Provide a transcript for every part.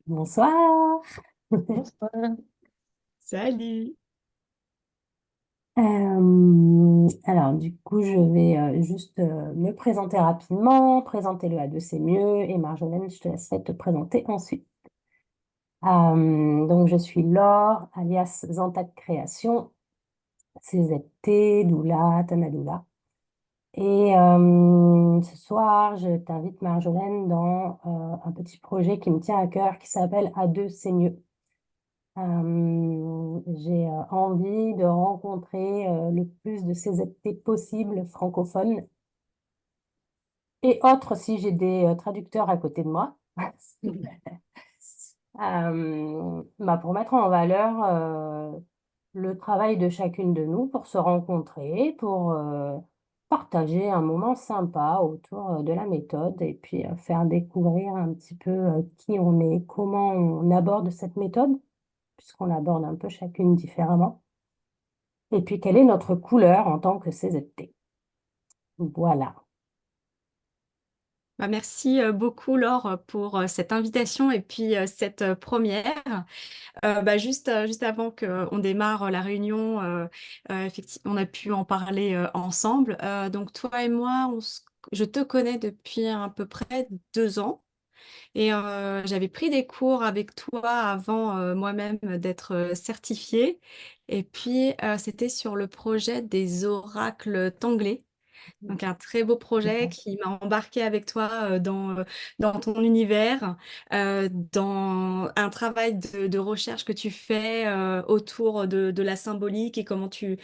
Bonsoir. Bonsoir. Salut. Alors, du coup, je vais juste me présenter rapidement. Présenter le A2, c'est mieux. Et Marjolaine, je te laisserai te présenter ensuite. Donc, je suis Laure, alias Zantac Création, CZT, Doula, Tanadoula. Et ce soir, je t'invite, Marjolaine, dans un petit projet qui me tient à cœur qui s'appelle A2, c'est mieux. J'ai envie de rencontrer le plus de CZT possible francophones et autres si j'ai des traducteurs à côté de moi. Pour mettre en valeur le travail de chacune de nous, pour se rencontrer, pour partager un moment sympa autour de la méthode et puis faire découvrir un petit peu qui on est, comment on aborde cette méthode puisqu'on l'aborde un peu chacune différemment. Et puis, quelle est notre couleur en tant que CZT? Voilà. Merci beaucoup Laure pour cette invitation et puis cette première. Juste avant qu'on démarre la réunion, effectivement, on a pu en parler ensemble. Donc toi et moi, je te connais depuis à peu près 2 ans et j'avais pris des cours avec toi avant moi-même d'être certifiée. Et puis c'était sur le projet des oracles tanglés. Donc un très beau projet qui m'a embarqué avec toi dans ton univers, dans un travail de recherche que tu fais autour de la symbolique et comment tu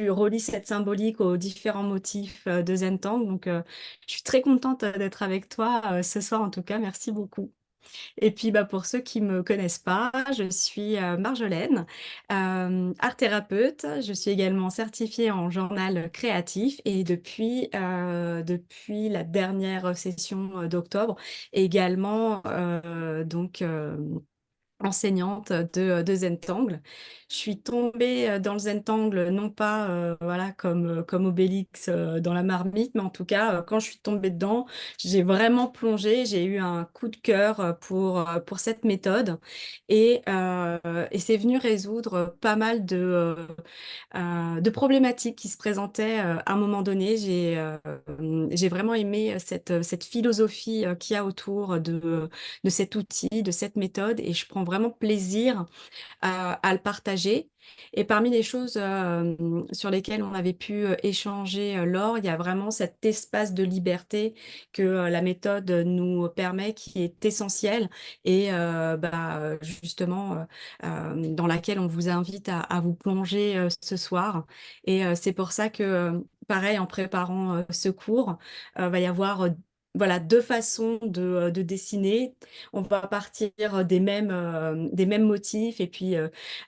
relis cette symbolique aux différents motifs de Zen-Tang. Donc je suis très contente d'être avec toi ce soir en tout cas. Merci beaucoup. Et puis, pour ceux qui me connaissent pas, je suis Marjolaine, art thérapeute. Je suis également certifiée en journal créatif et depuis la dernière session d'octobre, également enseignante de Zentangle. Je suis tombée dans le Zentangle, non pas voilà, comme Obélix dans la marmite, mais en tout cas, quand je suis tombée dedans, j'ai vraiment plongé, j'ai eu un coup de cœur pour cette méthode et c'est venu résoudre pas mal de problématiques qui se présentaient à un moment donné. J'ai vraiment aimé cette philosophie qu'il y a autour de cet outil, de cette méthode, et je prends vraiment plaisir à le partager. Et parmi les choses sur lesquelles on avait pu échanger lors, il y a vraiment cet espace de liberté que la méthode nous permet, qui est essentiel et justement dans laquelle on vous invite à vous plonger ce soir. Et c'est pour ça que, pareil, en préparant ce cours, va y avoir voilà, 2 façons de dessiner. On va partir des mêmes motifs et puis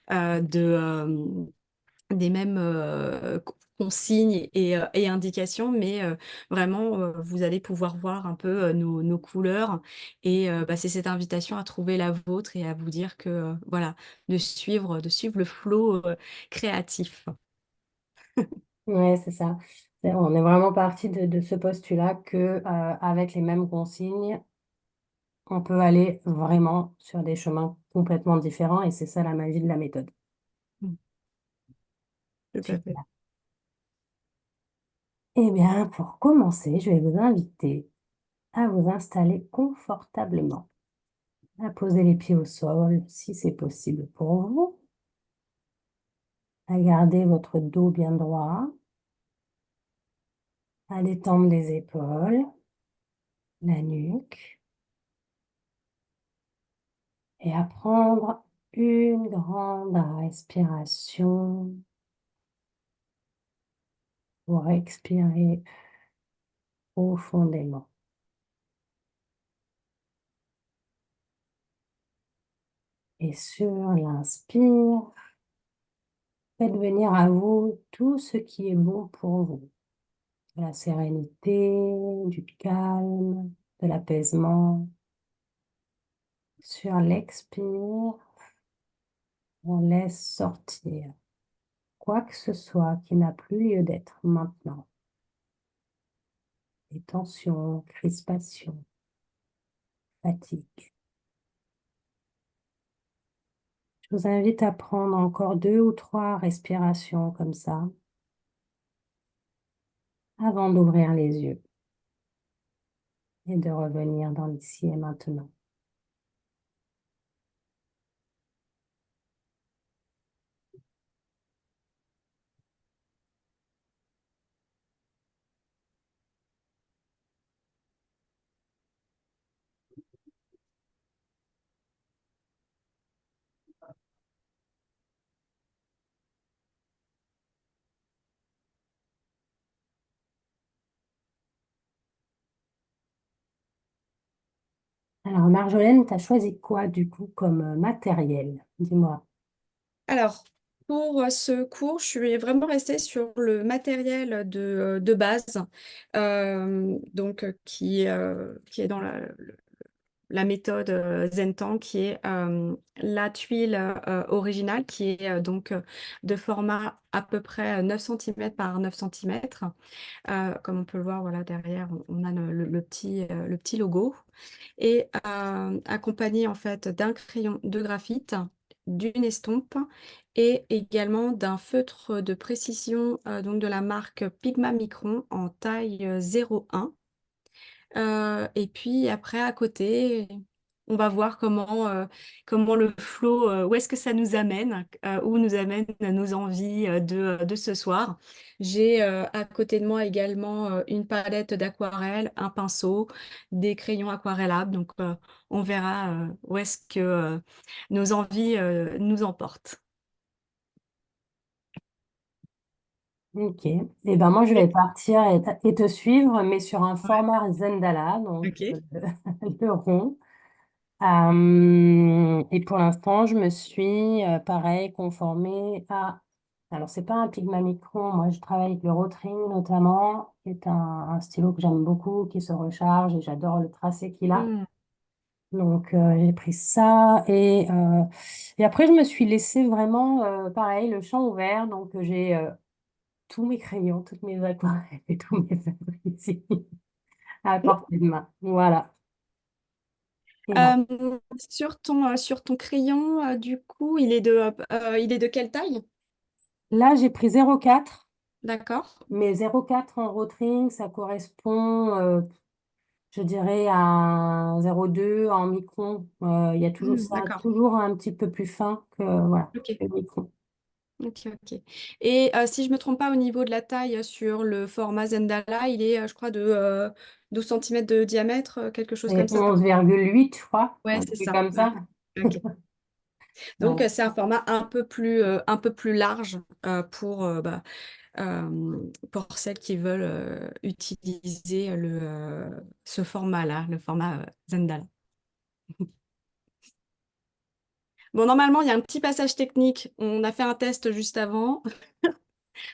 des mêmes consignes et indications, mais vraiment, vous allez pouvoir voir un peu nos couleurs. Et c'est cette invitation à trouver la vôtre et à vous dire que, voilà, de suivre le flow créatif. Oui, c'est ça. On est vraiment parti de ce postulat que, avec les mêmes consignes, on peut aller vraiment sur des chemins complètement différents et c'est ça la magie de la méthode. Mm. Tout à fait. Super. Eh bien, pour commencer, je vais vous inviter à vous installer confortablement, à poser les pieds au sol si c'est possible pour vous, à garder votre dos bien droit, à détendre les épaules, la nuque et à prendre une grande respiration pour expirer profondément. Et sur l'inspire, faites venir à vous tout ce qui est bon pour vous. De la sérénité, du calme, de l'apaisement. Sur l'expire, on laisse sortir quoi que ce soit qui n'a plus lieu d'être maintenant. Les tensions, crispations. fatigue. Je vous invite à prendre encore 2 ou 3 respirations comme ça avant d'ouvrir les yeux et de revenir dans l'ici et maintenant. Alors, Marjolaine, tu as choisi quoi du coup comme matériel? Dis-moi. Alors, pour ce cours, je suis vraiment restée sur le matériel de base, donc qui est dans la méthode Zentan, qui est la tuile originale, qui est donc de format à peu près 9 cm par 9 cm. Comme on peut le voir, voilà, derrière, on a le petit logo. Et accompagné en fait d'un crayon de graphite, d'une estompe et également d'un feutre de précision donc de la marque Pigma Micron en taille 0,1. Et puis après, à côté, on va voir comment le flow, où est-ce que ça nous amène, où nous amènent nos envies de ce soir. J'ai à côté de moi également une palette d'aquarelle, un pinceau, des crayons aquarellables. Donc, on verra où est-ce que nos envies nous emportent. Ok. Et ben moi, je vais partir et te suivre, mais sur un Ouais. format Zendala, donc Ok. le rond. Et pour l'instant, je me suis, pareil, conformée à... Alors, c'est pas un Pigma Micron. Moi, je travaille avec le Rotring, notamment, qui est un stylo que j'aime beaucoup, qui se recharge, et j'adore le tracé qu'il a. Hmm. Donc, j'ai pris ça. Et après, je me suis laissée vraiment, pareil, le champ ouvert. Donc, j'ai tous mes crayons, toutes mes aquarelles et tous mes œuvres ici à portée de main. Voilà. Et là, Sur ton crayon, du coup, il est de quelle taille? là j'ai pris 0,4. D'accord. Mais 0,4 en rotring, ça correspond, je dirais, à 0,2 en micron. Il y a toujours Hmm, ça, d'accord. toujours un petit peu plus fin que, voilà, Ok. le micron. Ok, ok. Et si je me trompe pas, au niveau de la taille sur le format Zendala, il est, je crois, de 12 cm de diamètre, quelque chose C'est comme ça. 11,8, je crois, Ouais, un c'est truc ça. comme Ouais. ça. Ok. Donc, Voilà. c'est un format un peu plus large pour celles qui veulent utiliser ce format-là, le format Zendala. Bon, normalement, il y a un petit passage technique. On a fait un test juste avant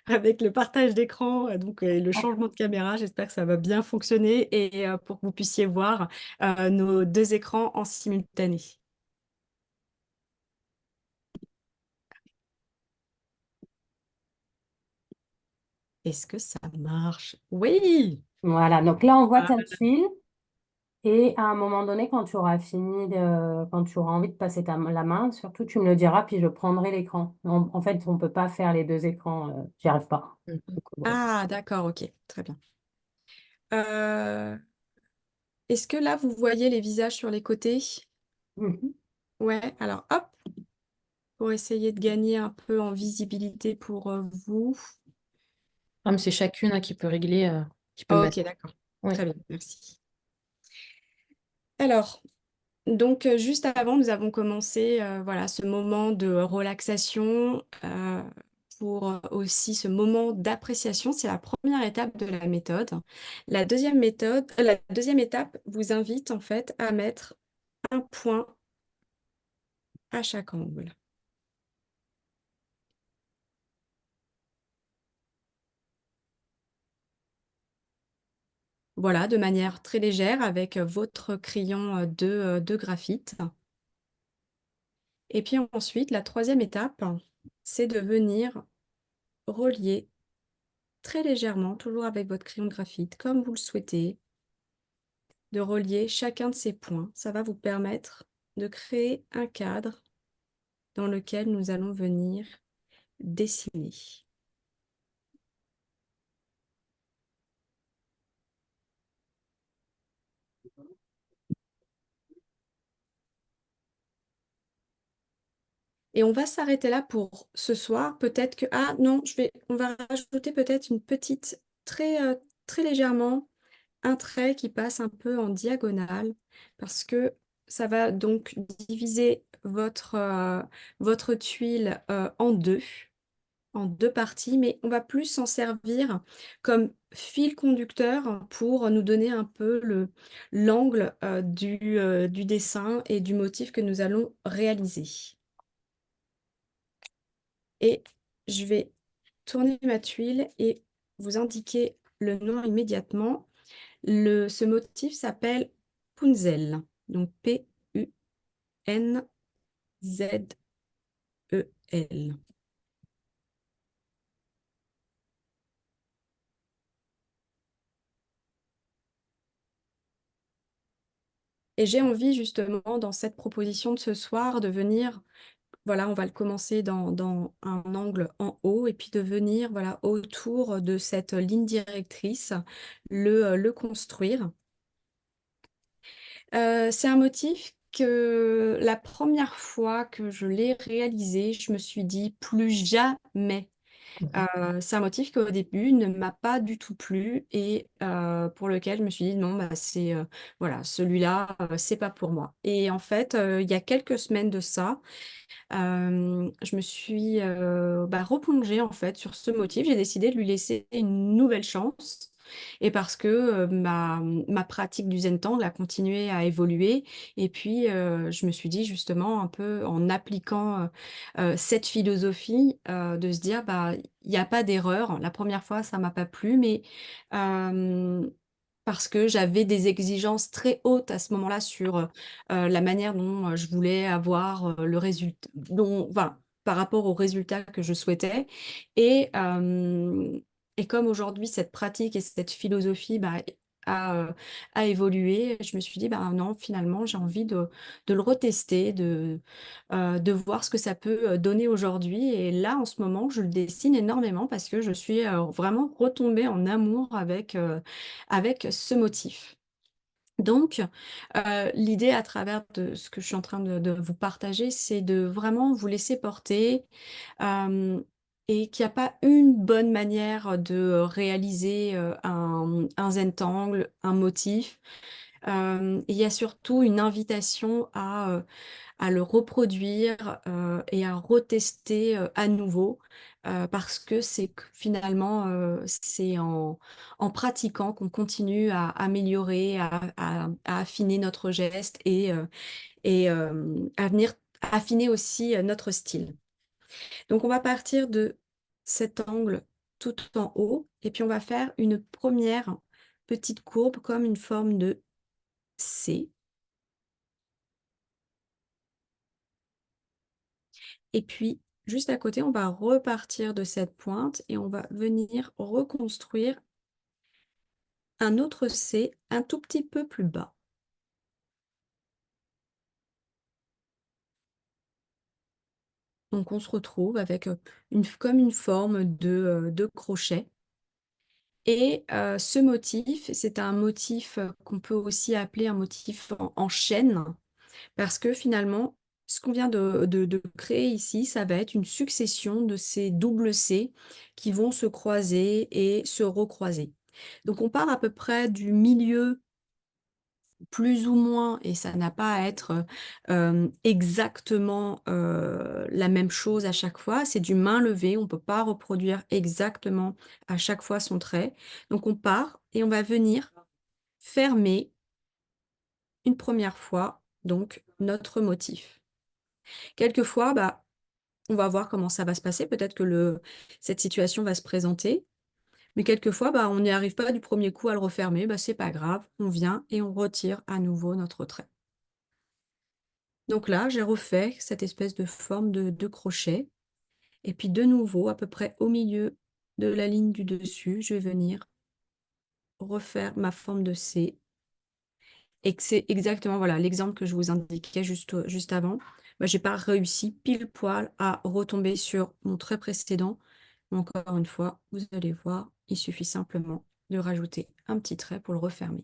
avec le partage d'écran et le changement de caméra. J'espère que ça va bien fonctionner et pour que vous puissiez voir nos deux écrans en simultané. Est-ce que ça marche? Oui! Voilà, donc là, on voit Ah, ta tuile. Et à un moment donné, quand tu auras fini, quand tu auras envie de passer la main, surtout, tu me le diras, puis je prendrai l'écran. En fait, on ne peut pas faire les 2 écrans, j'y arrive pas. mhm. Du coup, voilà. Ah, d'accord, ok, très bien. Euh, Est-ce que là, vous voyez les visages sur les côtés? Mhm. Ouais, alors hop, pour essayer de gagner un peu en visibilité pour vous. Ah, mais c'est chacune hein, qui peut régler, qui peut Ok, mettre. d'accord. Oui. Très bien, merci. Alors, donc, juste avant, nous avons commencé voilà, ce moment de relaxation pour aussi ce moment d'appréciation. C'est la première étape de la méthode. La deuxième étape vous invite en fait à mettre un point à chaque angle. Voilà, de manière très légère avec votre crayon de graphite. Et puis ensuite, la troisième étape, c'est de venir relier très légèrement, toujours avec votre crayon de graphite, comme vous le souhaitez, de relier chacun de ces points. Ça va vous permettre de créer un cadre dans lequel nous allons venir dessiner. Et on va s'arrêter là pour ce soir. Peut-être que... Ah non, on va rajouter peut-être une petite, très légèrement, un trait qui passe un peu en diagonale parce que ça va donc diviser votre tuile en deux parties, mais on va plus s'en servir comme fil conducteur pour nous donner un peu l'angle du dessin et du motif que nous allons réaliser. Et je vais tourner ma tuile et vous indiquer le nom immédiatement. Ce motif s'appelle Punzel, donc Punzel. Et j'ai envie justement dans cette proposition de ce soir de venir, voilà, on va le commencer dans un angle en haut et puis de venir, voilà, autour de cette ligne directrice, le construire. C'est un motif que la première fois que je l'ai réalisé, je me suis dit plus jamais. C'est un motif qui au début ne m'a pas du tout plu et pour lequel je me suis dit non, bah, voilà, celui-là, c'est pas pour moi. Et en fait, il y a quelques semaines de ça, je me suis replongée en fait sur ce motif. J'ai décidé de lui laisser une nouvelle chance. Et parce que ma pratique du Zentangle a continué à évoluer. Et puis, je me suis dit justement, un peu en appliquant cette philosophie, de se dire, bah, il n'y a pas d'erreur. La première fois, ça m'a pas plu, mais parce que j'avais des exigences très hautes à ce moment-là sur la manière dont je voulais avoir le résultat, voilà, par rapport au résultat que je souhaitais. Et, euh, et comme aujourd'hui, cette pratique et cette philosophie a évolué, je me suis dit, bah, non, finalement, j'ai envie de le retester, de voir ce que ça peut donner aujourd'hui. Et là, en ce moment, je le dessine énormément parce que je suis vraiment retombée en amour avec ce motif. Donc, l'idée à travers de ce que je suis en train de vous partager, c'est de vraiment vous laisser porter et qu'il n'y a pas une bonne manière de réaliser un Zentangle, un motif. Il y a surtout une invitation à le reproduire et à retester à nouveau parce que finalement, c'est en pratiquant qu'on continue à améliorer, à affiner notre geste et à venir affiner aussi notre style. Donc, on va partir de cet angle tout en haut et puis on va faire une première petite courbe comme une forme de C. Et puis, juste à côté, on va repartir de cette pointe et on va venir reconstruire un autre C un tout petit peu plus bas. Donc, on se retrouve avec comme une forme de crochet. Et ce motif, c'est un motif qu'on peut aussi appeler un motif en chaîne, parce que finalement, ce qu'on vient de créer ici, ça va être une succession de ces doubles C qui vont se croiser et se recroiser. Donc on part à peu près du milieu plus ou moins, et ça n'a pas à être exactement la même chose à chaque fois, c'est du main levée, on ne peut pas reproduire exactement à chaque fois son trait. Donc on part et on va venir fermer une première fois donc notre motif. Quelquefois, bah, on va voir comment ça va se passer. Peut-être que cette situation va se présenter. Mais quelquefois, bah, on n'y arrive pas du premier coup à le refermer. Bah, c'est pas grave. On vient et on retire à nouveau notre trait. Donc là, j'ai refait cette espèce de forme de crochet. Et puis de nouveau, à peu près au milieu de la ligne du dessus, je vais venir refaire ma forme de C. et que c'est exactement voilà, l'exemple que je vous indiquais juste avant. Moi, j'ai pas réussi pile poil à retomber sur mon trait précédent. Mais encore une fois, vous allez voir, il suffit simplement de rajouter un petit trait pour le refermer.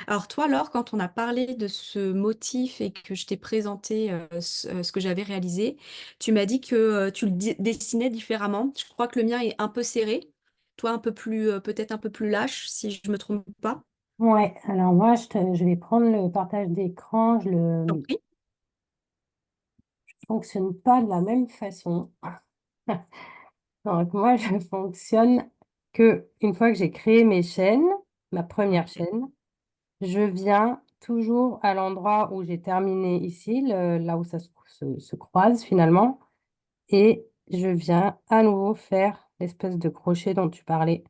Alors toi, Laure, quand on a parlé de ce motif et que je t'ai présenté ce que j'avais réalisé, tu m'as dit que tu le dessinais différemment. Je crois que le mien est un peu serré, toi un peu plus, peut-être un peu plus lâche, si je me trompe pas. Ouais, alors moi, je vais prendre le partage d'écran. Je T'en ne prie. fonctionne pas de la même façon. Donc moi, je fonctionne que une fois que j'ai créé mes chaînes, ma première Ouais. chaîne, je viens toujours à l'endroit où j'ai terminé ici, là où ça se croise finalement, et je viens à nouveau faire l'espèce de crochet dont tu parlais.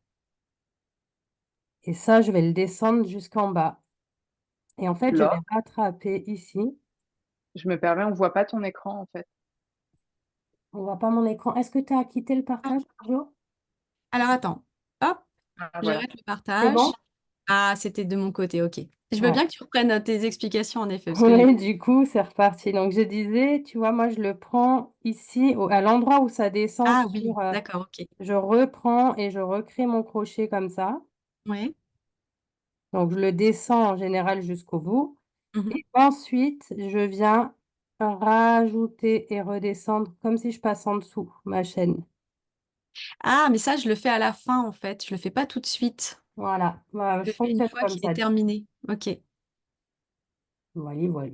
Et ça, je vais le descendre jusqu'en bas. Et en fait, je vais Laure, rattraper ici. je me permets, on voit pas ton écran en fait. On voit pas mon écran. Est-ce que tu as quitté le Ah, partage, Marjo? alors attends, hop, Ah voilà. j'arrête le C'est partage. bon? Ah, c'était de mon côté, ok. Je veux Ouais. bien que tu reprennes tes explications en effet, parce que j'ai... Oui, du coup, c'est reparti. Donc, je disais, tu vois, moi, je le prends ici, à l'endroit où ça descend Ah oui, sur... d'accord, ok. je reprends et je recrée mon crochet comme ça. Ouais. Donc, je le descends en général jusqu'au bout. Mhm. Et ensuite, je viens rajouter et redescendre comme si je passe en dessous ma chaîne. Ah, mais ça, je le fais à la fin en fait, je le fais pas tout de suite. Voilà. Voilà, Je je le fais une fonctionne fois comme qu'il est ça. terminé. Ok. Voilà, voilà.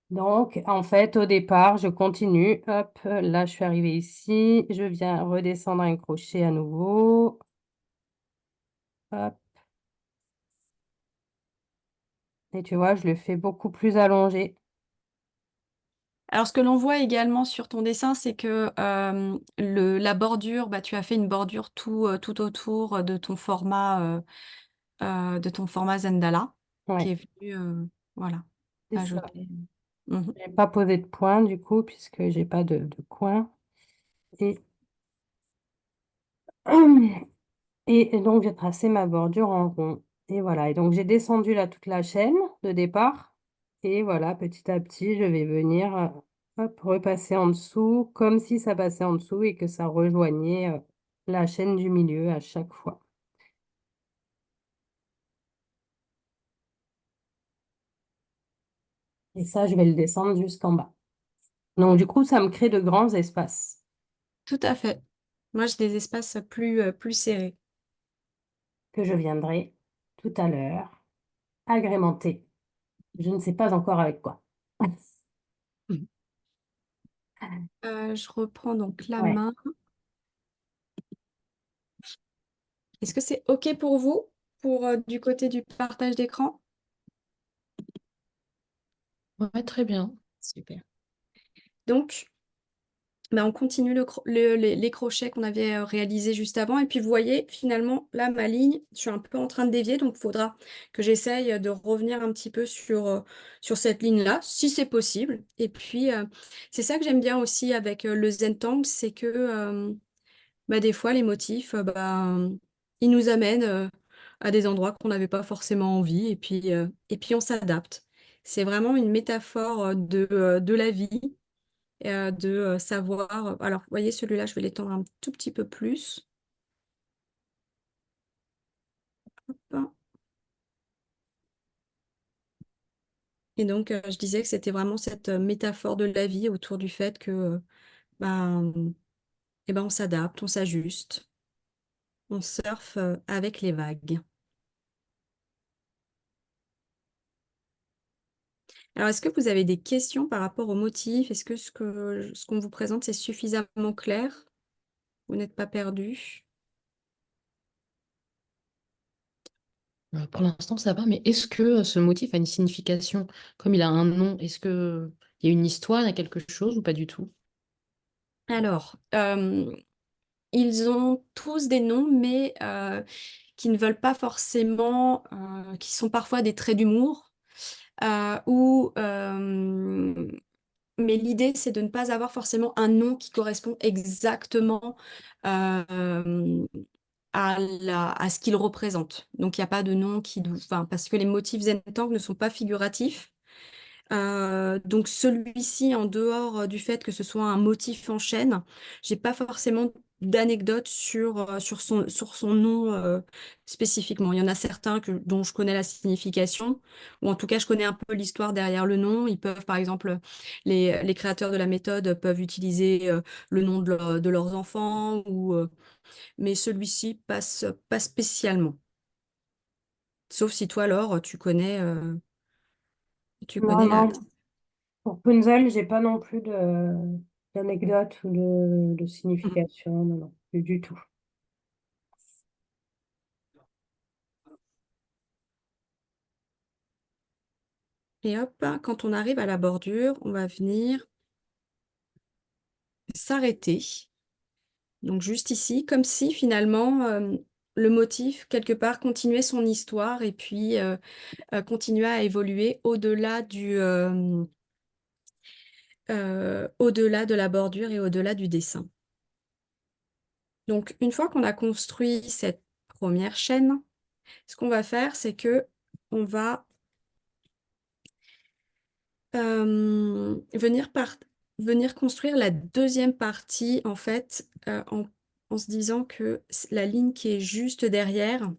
Donc, en fait, au départ, je continue. Hop, là, je suis arrivée ici. Je viens redescendre un crochet à nouveau. Hop. Et tu vois, je le fais beaucoup plus allongé. Alors, ce que l'on voit également sur ton dessin, c'est que la bordure, bah, tu as fait une bordure tout autour de ton format Zendala, qui Ouais, est venu, voilà, c'est ça. ajouter. Mhm. Je n'ai pas posé de point, du coup, puisque j'ai pas de coin. Et, et donc, j'ai tracé ma bordure en rond. Et voilà. Et donc, j'ai descendu là toute la chaîne de départ. Et voilà, petit à petit, je vais venir hop, repasser en dessous, comme si ça passait en dessous et que ça rejoignait la chaîne du milieu à chaque fois. Et ça, je vais le descendre jusqu'en bas. Donc, du coup, ça me crée de grands espaces Tout à fait. Moi, j'ai des espaces plus serrés. que je viendrai tout à l'heure agrémenter. Je ne sais pas encore avec quoi. Mhm. Je reprends donc la Ouais. main. Est-ce que c'est OK pour vous, pour du côté du partage d'écran? Ouais, très bien. Super. Donc, bah, on continue les crochets qu'on avait réalisés juste avant. Et puis, vous voyez, finalement, là, ma ligne, je suis un peu en train de dévier. Donc, il faudra que j'essaye de revenir un petit peu sur cette ligne-là, si c'est possible. Et puis, c'est ça que j'aime bien aussi avec le Zentangle, c'est que bah, des fois, les motifs, ils nous amènent à des endroits qu'on n'avait pas forcément envie. Et puis, on s'adapte. C'est vraiment une métaphore de la vie de savoir. Alors, vous voyez, celui-là, je vais l'étendre un tout petit peu plus. Hop. Et donc, je disais que c'était vraiment cette métaphore de la vie autour du fait que, ben, on s'adapte, on s'ajuste, on surfe avec les vagues. Alors, est-ce que vous avez des questions par rapport au motif? Est-ce que ce qu'on vous présente, c'est suffisamment clair? Vous n'êtes pas perdu? Pour l'instant, ça va, mais est-ce que ce motif a une signification? Comme il a un nom, est-ce que il y a une histoire, il y a quelque chose ou pas du tout? Alors, ils ont tous des noms, mais qui ne veulent pas forcément, qui sont parfois des traits d'humour, ou mais l'idée, c'est de ne pas avoir forcément un nom qui correspond exactement à ce qu'il représente. Donc, il n'y a pas de nom enfin, parce que les motifs Zentangle ne sont pas figuratifs. Donc celui-ci, en dehors du fait que ce soit un motif en chaîne, j'ai pas forcément d'anecdotes sur son nom spécifiquement. Il y en a certains dont je connais la signification, ou en tout cas je connais un peu l'histoire derrière le nom. Ils peuvent, par exemple, les créateurs de la méthode peuvent utiliser le nom de leurs enfants, mais celui-ci passe pas spécialement. Sauf si toi, Laure, tu Non, connais non, pour Punzel, j'ai pas non plus d'anecdote ou de signification, non, non, plus du tout. Et hop, quand on arrive à la bordure, on va venir s'arrêter. Donc juste ici, comme si finalement le motif, quelque part, continuait son histoire et puis continuait à évoluer au-delà de la bordure et au-delà du dessin. Donc une fois qu'on a construit cette première chaîne, ce qu'on va faire, c'est que on va venir construire la deuxième partie, en fait, en se disant que la ligne qui est juste derrière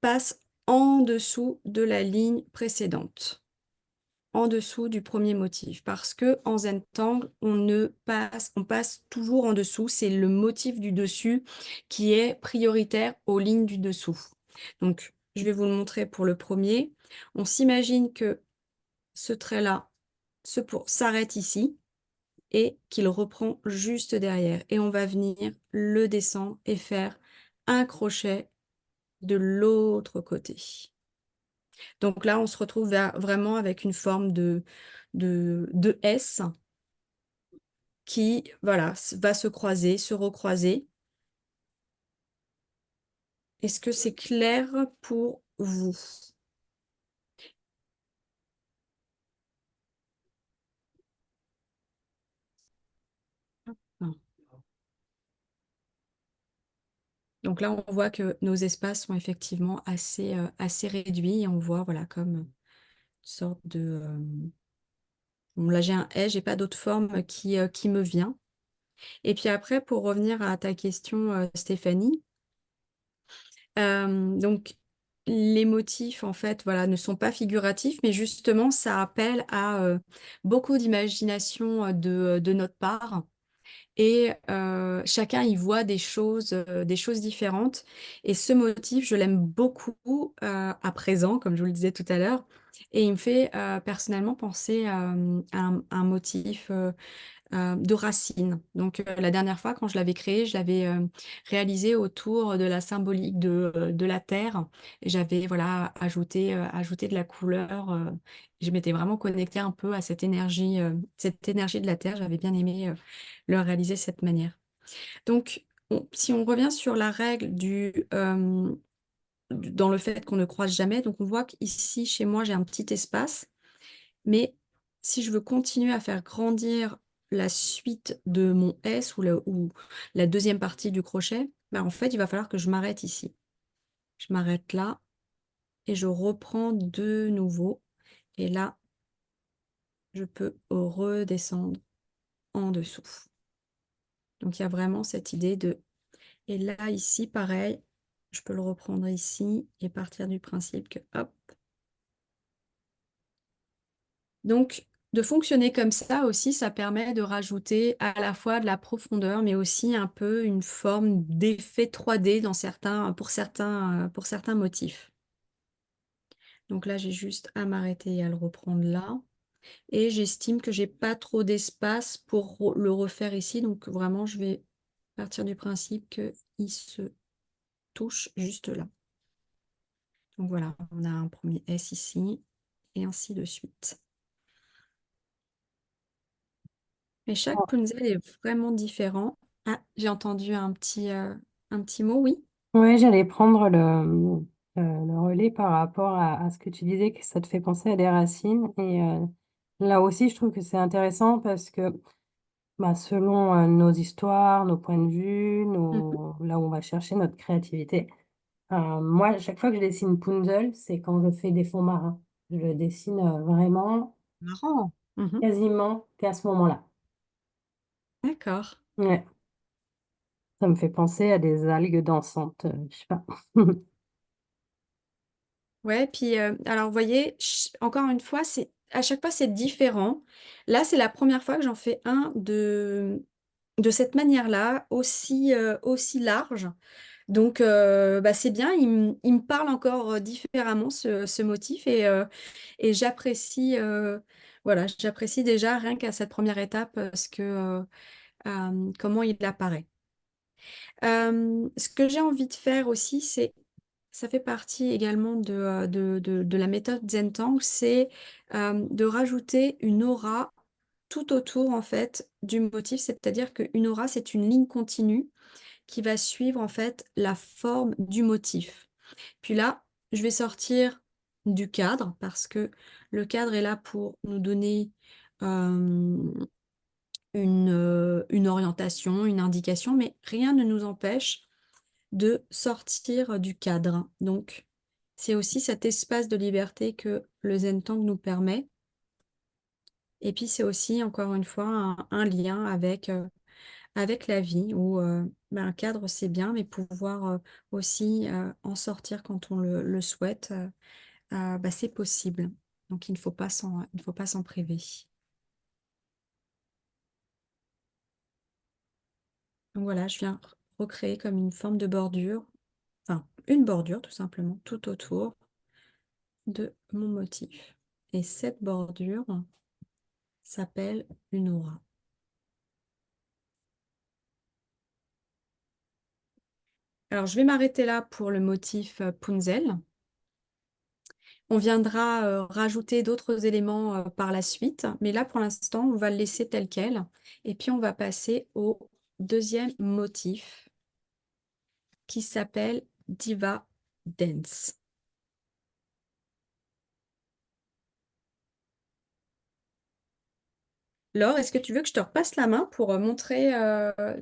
passe en dessous de la ligne précédente, en dessous du premier motif, parce que en Zentangle, on passe toujours en dessous, c'est le motif du dessus qui est prioritaire aux lignes du dessous. Donc, je vais vous le montrer pour le premier. On s'imagine que ce trait-là s'arrête ici et qu'il reprend juste derrière. Et on va venir le descendre et faire un crochet de l'autre côté. Donc là, on se retrouve vraiment avec une forme de S qui, voilà, va se croiser, se recroiser. Est-ce que c'est clair pour vous? Non. Donc là, on voit que nos espaces sont effectivement assez réduits et on voit, voilà, comme une sorte de... bon, là, j'ai un S, j'ai pas d'autre forme qui me vient. Et puis après, pour revenir à ta question, Stéphanie, donc les motifs, en fait, voilà, ne sont pas figuratifs, mais justement, ça appelle à beaucoup d'imagination de notre part. Et chacun y voit des choses différentes. Et ce motif, je l'aime beaucoup à présent, comme je vous le disais tout à l'heure. Et il me fait personnellement penser à un motif de racines. Donc la dernière fois, quand je l'avais créé, je l'avais réalisé autour de la symbolique de la terre. Et j'avais voilà, ajouté de la couleur. Je m'étais vraiment connectée un peu à cette énergie de la terre. J'avais bien aimé le réaliser de cette manière. Donc, si on revient sur la règle dans le fait qu'on ne croise jamais, donc on voit qu'ici, chez moi, j'ai un petit espace, mais si je veux continuer à faire grandir la suite de mon S ou la deuxième partie du crochet, ben en fait, il va falloir que je m'arrête ici. Je m'arrête là et je reprends de nouveau. Et là, je peux redescendre en dessous. Donc, il y a vraiment cette idée de... Et là, ici, pareil, je peux le reprendre ici et partir du principe que, hop. Donc, de fonctionner comme ça aussi, ça permet de rajouter à la fois de la profondeur, mais aussi un peu une forme d'effet 3D pour certains motifs. Donc là, j'ai juste à m'arrêter et à le reprendre là. Et j'estime que j'ai pas trop d'espace pour le refaire ici. Donc vraiment, je vais partir du principe qu'il se touche juste là. Donc voilà, on a un premier S ici et ainsi de suite. Mais chaque punzel est vraiment différent. Ah, j'ai entendu un petit mot, oui. Oui, j'allais prendre le relais par rapport à ce que tu disais, que ça te fait penser à des racines. Et là aussi, je trouve que c'est intéressant parce que bah, selon nos histoires, nos points de vue, Mhm. là où on va chercher notre créativité. Moi, chaque fois que je dessine Punzel, c'est quand je fais des fonds marins. Je le dessine vraiment Marrant. Mhm. quasiment qu'à ce moment-là. D'accord. Ouais, ça me fait penser à des algues dansantes, je sais pas. Ouais, puis alors vous voyez, encore une fois, à chaque fois c'est différent. Là, c'est la première fois que j'en fais un de cette manière-là, aussi large. Donc bah, c'est bien, il me parle encore différemment ce motif et j'apprécie voilà, j'apprécie déjà rien qu'à cette première étape comment il apparaît. Ce que j'ai envie de faire aussi, ça fait partie également de la méthode Zentangle, c'est de rajouter une aura tout autour en fait du motif, c'est-à-dire qu'une aura, c'est une ligne continue qui va suivre en fait la forme du motif. Puis là, je vais sortir du cadre parce que le cadre est là pour nous donner euh, une orientation, une indication, mais rien ne nous empêche de sortir du cadre. Donc, c'est aussi cet espace de liberté que le Zentangle nous permet. Et puis, c'est aussi, encore une fois, un lien avec la vie où ben, un cadre, c'est bien, mais pouvoir aussi en sortir quand on le souhaite, bah, c'est possible. Donc, il ne faut pas s'en priver. Donc voilà, je viens recréer comme une forme de bordure, enfin, une bordure tout simplement, tout autour de mon motif. Et cette bordure s'appelle une aura. Alors, je vais m'arrêter là pour le motif Punzel. On viendra rajouter d'autres éléments par la suite, mais là, pour l'instant, on va le laisser tel quel. Et puis, on va passer au deuxième motif qui s'appelle Diva Dance. Laure, est-ce que tu veux que je te repasse la main pour montrer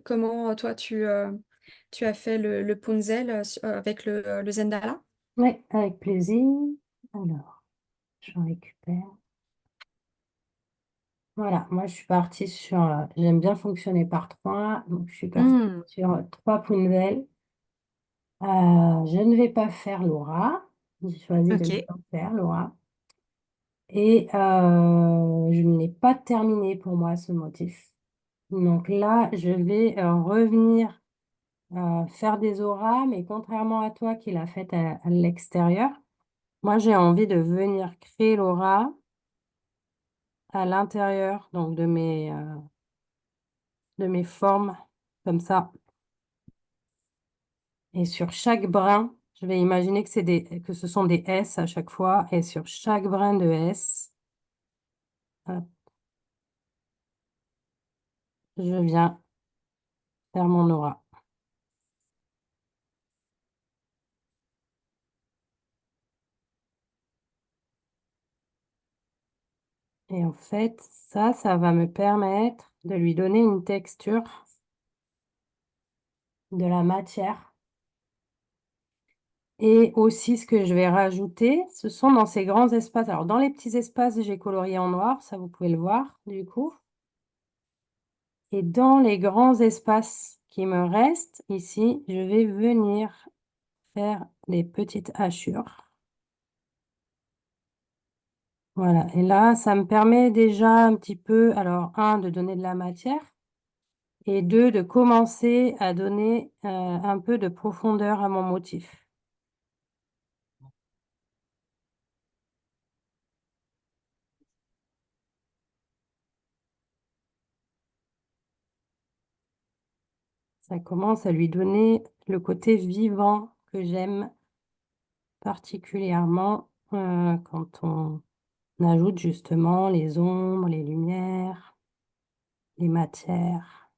comment toi tu as fait le punzel avec le Zendala? Oui, avec plaisir. Alors, je récupère. Voilà, moi je suis partie sur. J'aime bien fonctionner par trois, donc je suis partie Hmm, sur trois Punzel. Je ne vais pas faire Laura. J'ai choisi de ne ok. pas faire Laura. Et je ne l'ai pas terminé pour moi ce motif. Donc là, je vais revenir faire des auras, mais contrairement à toi qui l'as fait à l'extérieur, moi j'ai envie de venir créer l'aura à l'intérieur donc de mes formes comme ça. Et sur chaque brin, je vais imaginer que ce sont des S à chaque fois. Et sur chaque brin de S, hop, je viens faire mon aura. Et en fait, ça va me permettre de lui donner une texture de la matière. Et aussi, ce que je vais rajouter, ce sont dans ces grands espaces. Alors, dans les petits espaces, j'ai colorié en noir, ça vous pouvez le voir du coup. Et dans les grands espaces qui me restent, ici, je vais venir faire des petites hachures. Voilà, et là, ça me permet déjà un petit peu, alors, un, de donner de la matière, et deux, de commencer à donner un peu de profondeur à mon motif. Ça commence à lui donner le côté vivant que j'aime particulièrement quand on ajoute justement les ombres, les lumières, les matières.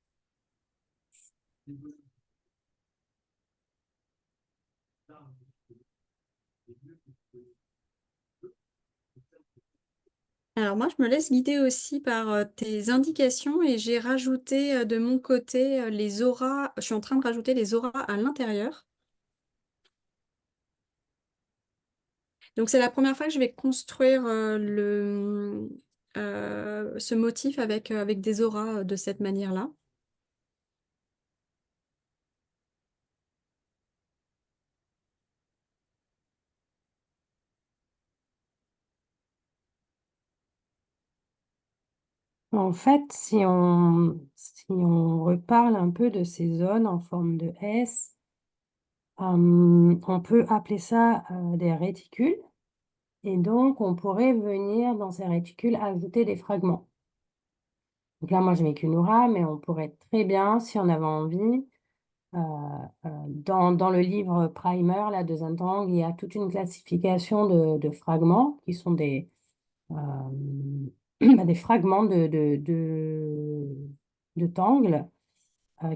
Alors moi, je me laisse guider aussi par tes indications et j'ai rajouté de mon côté les auras. Je suis en train de rajouter les auras à l'intérieur. Donc c'est la première fois que je vais construire ce motif avec des auras de cette manière-là. En fait, si on reparle un peu de ces zones en forme de S, on peut appeler ça des réticules. Et donc, on pourrait venir dans ces réticules ajouter des fragments. Donc là, moi, je mets qu'une aura, mais on pourrait très bien, si on avait envie, dans le livre Primer, là, de Zentangle, il y a toute une classification de fragments qui sont euh, des fragments de Tangle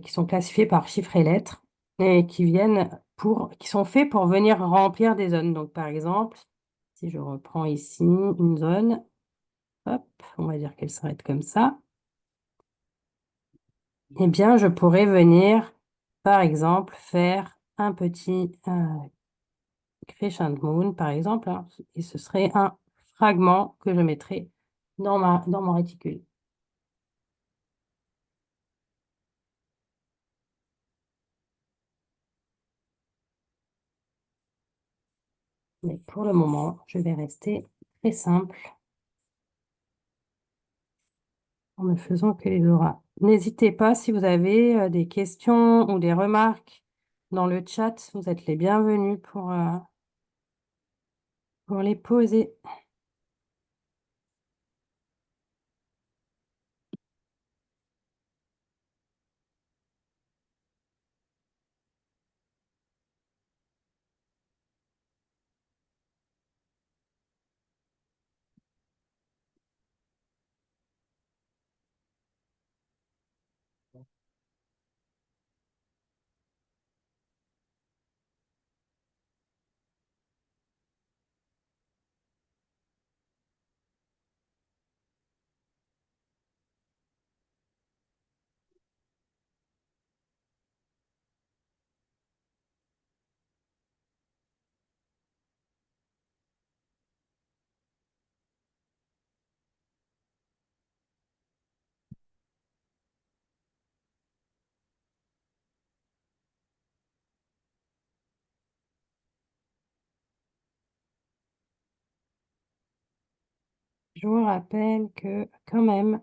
qui sont classifiés par chiffres et lettres et qui sont faits pour venir remplir des zones. Donc, par exemple, si je reprends ici une zone, hop, on va dire qu'elle s'arrête comme ça. Eh bien, je pourrais venir, par exemple, faire un petit crescent moon, par exemple, hein, et ce serait un fragment que je mettrais dans mon réticule. Mais pour le moment, je vais rester très simple en ne faisant que les auras. N'hésitez pas si vous avez des questions ou des remarques dans le chat, vous êtes les bienvenus pour les poser. Je vous rappelle que quand même,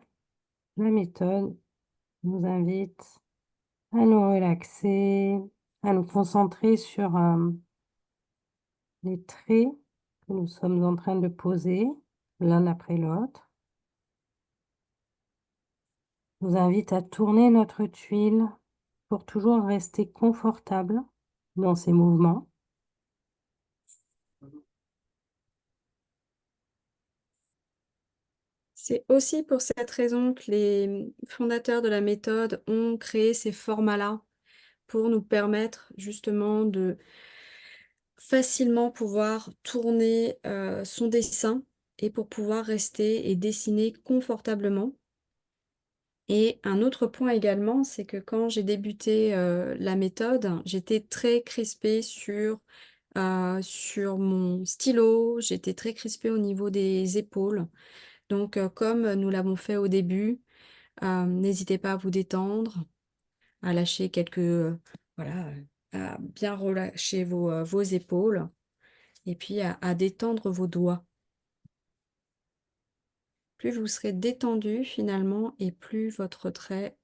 la méthode nous invite à nous relaxer, à nous concentrer sur les traits que nous sommes en train de poser l'un après l'autre. Nous invite à tourner notre tuile pour toujours rester confortable dans ces mouvements. C'est aussi pour cette raison que les fondateurs de la méthode ont créé ces formats-là pour nous permettre justement de facilement pouvoir tourner son dessin et pour pouvoir rester et dessiner confortablement. Et un autre point également, c'est que quand j'ai débuté la méthode, j'étais très crispée sur mon stylo, j'étais très crispée au niveau des épaules. Donc, comme nous l'avons fait au début, n'hésitez pas à vous détendre, à lâcher voilà, à bien relâcher vos épaules et puis à détendre vos doigts. Plus vous serez détendu finalement et plus votre trait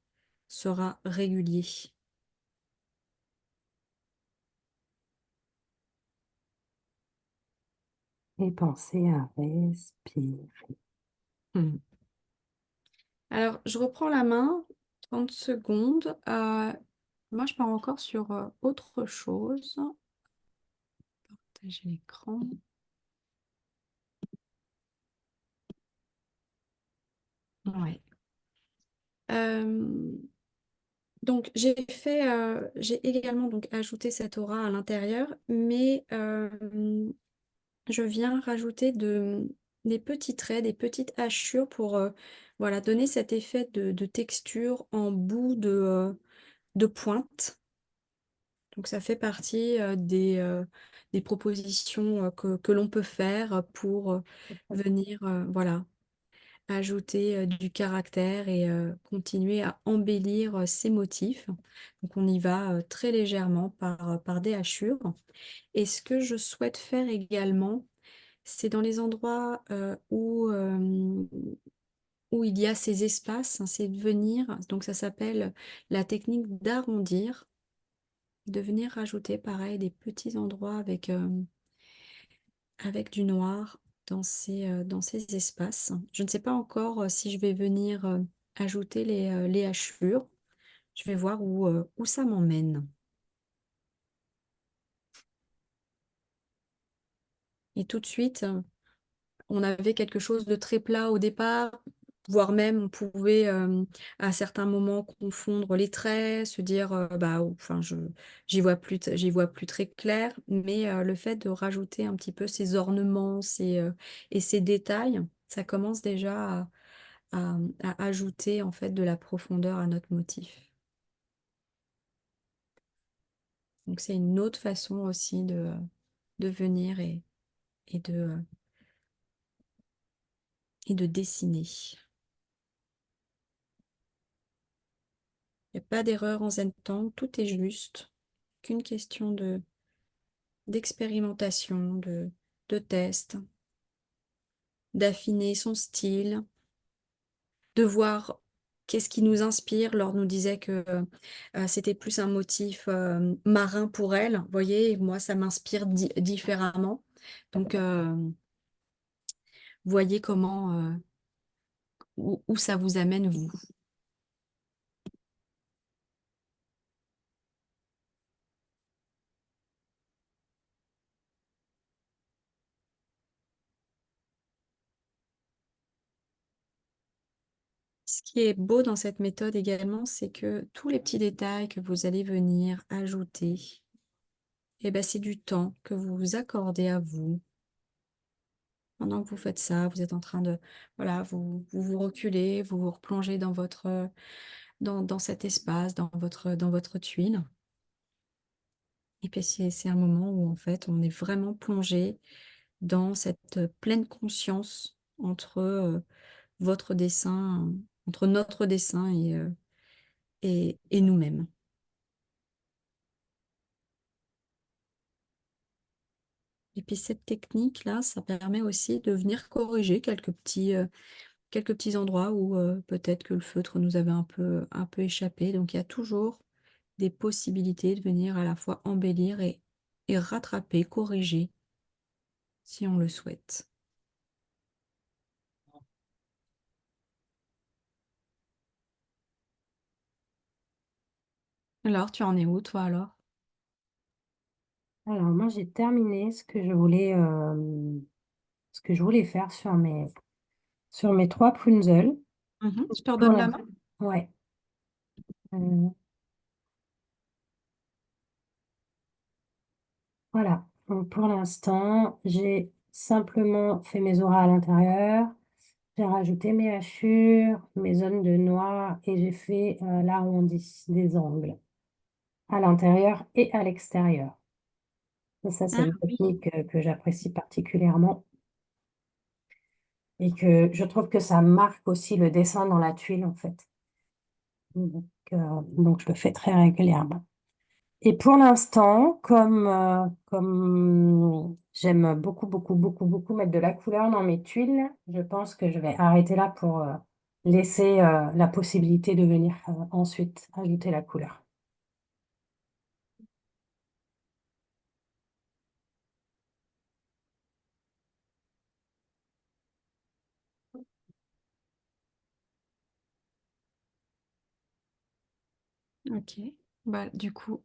sera régulier. Et pensez à respirer. Alors, je reprends la main, 30 secondes. Moi, je pars encore sur autre chose. Partager l'écran. Ouais. Donc, j'ai également donc, ajouté cette aura à l'intérieur, mais je viens rajouter des petits traits, des petites hachures pour voilà, donner cet effet de texture en bout de pointe. Donc ça fait partie des propositions que l'on peut faire pour venir voilà, ajouter du caractère et continuer à embellir ces motifs. Donc on y va très légèrement par des hachures. Et ce que je souhaite faire également, c'est dans les endroits où il y a ces espaces, hein, c'est de venir, donc ça s'appelle la technique d'arrondir, de venir rajouter pareil des petits endroits avec du noir dans ces espaces. Je ne sais pas encore si je vais venir ajouter les hachures. Je vais voir où ça m'emmène. Et tout de suite, on avait quelque chose de très plat au départ, voire même on pouvait à certains moments confondre les traits, se dire bah enfin j'y vois plus très clair, mais le fait de rajouter un petit peu ces ornements, et ces détails, ça commence déjà à ajouter en fait de la profondeur à notre motif. Donc c'est une autre façon aussi de venir et et de dessiner. Il n'y a pas d'erreur en Zentangle, tout est juste, qu'une question d'expérimentation, de test, d'affiner son style, de voir qu'est-ce qui nous inspire. Laure nous disait que c'était plus un motif marin pour elle. Vous voyez, moi, ça m'inspire différemment. Donc, voyez où ça vous amène, vous. Ce qui est beau dans cette méthode également, c'est que tous les petits détails que vous allez venir ajouter, eh ben, c'est du temps que vous vous accordez à vous. Pendant que vous faites ça, vous êtes en train de, voilà, vous reculez, vous vous replongez dans dans cet espace, dans votre tuile. Et puis c'est un moment où en fait on est vraiment plongé dans cette pleine conscience entre votre dessin, entre notre dessin et nous-mêmes. Et puis cette technique-là, ça permet aussi de venir corriger quelques petits endroits où peut-être que le feutre nous avait un peu échappé. Donc il y a toujours des possibilités de venir à la fois embellir et rattraper, corriger, si on le souhaite. Alors, tu en es où, toi, alors? Alors, moi, j'ai terminé ce que je voulais faire sur mes trois punzels. Mhm. Je te Pour redonne la... la main? Ouais. Euh, voilà. Donc, pour l'instant, j'ai simplement fait mes auras à l'intérieur. J'ai rajouté mes hachures, mes zones de noix et j'ai fait l'arrondi des angles à l'intérieur et à l'extérieur. Et ça, c'est Ah une oui. technique que j'apprécie particulièrement et que je trouve que ça marque aussi le dessin dans la tuile, en fait. Donc je le fais très régulièrement. Et pour l'instant, comme j'aime beaucoup mettre de la couleur dans mes tuiles, je pense que je vais arrêter là pour laisser la possibilité de venir ensuite ajouter la couleur. Ok. Bah, du coup,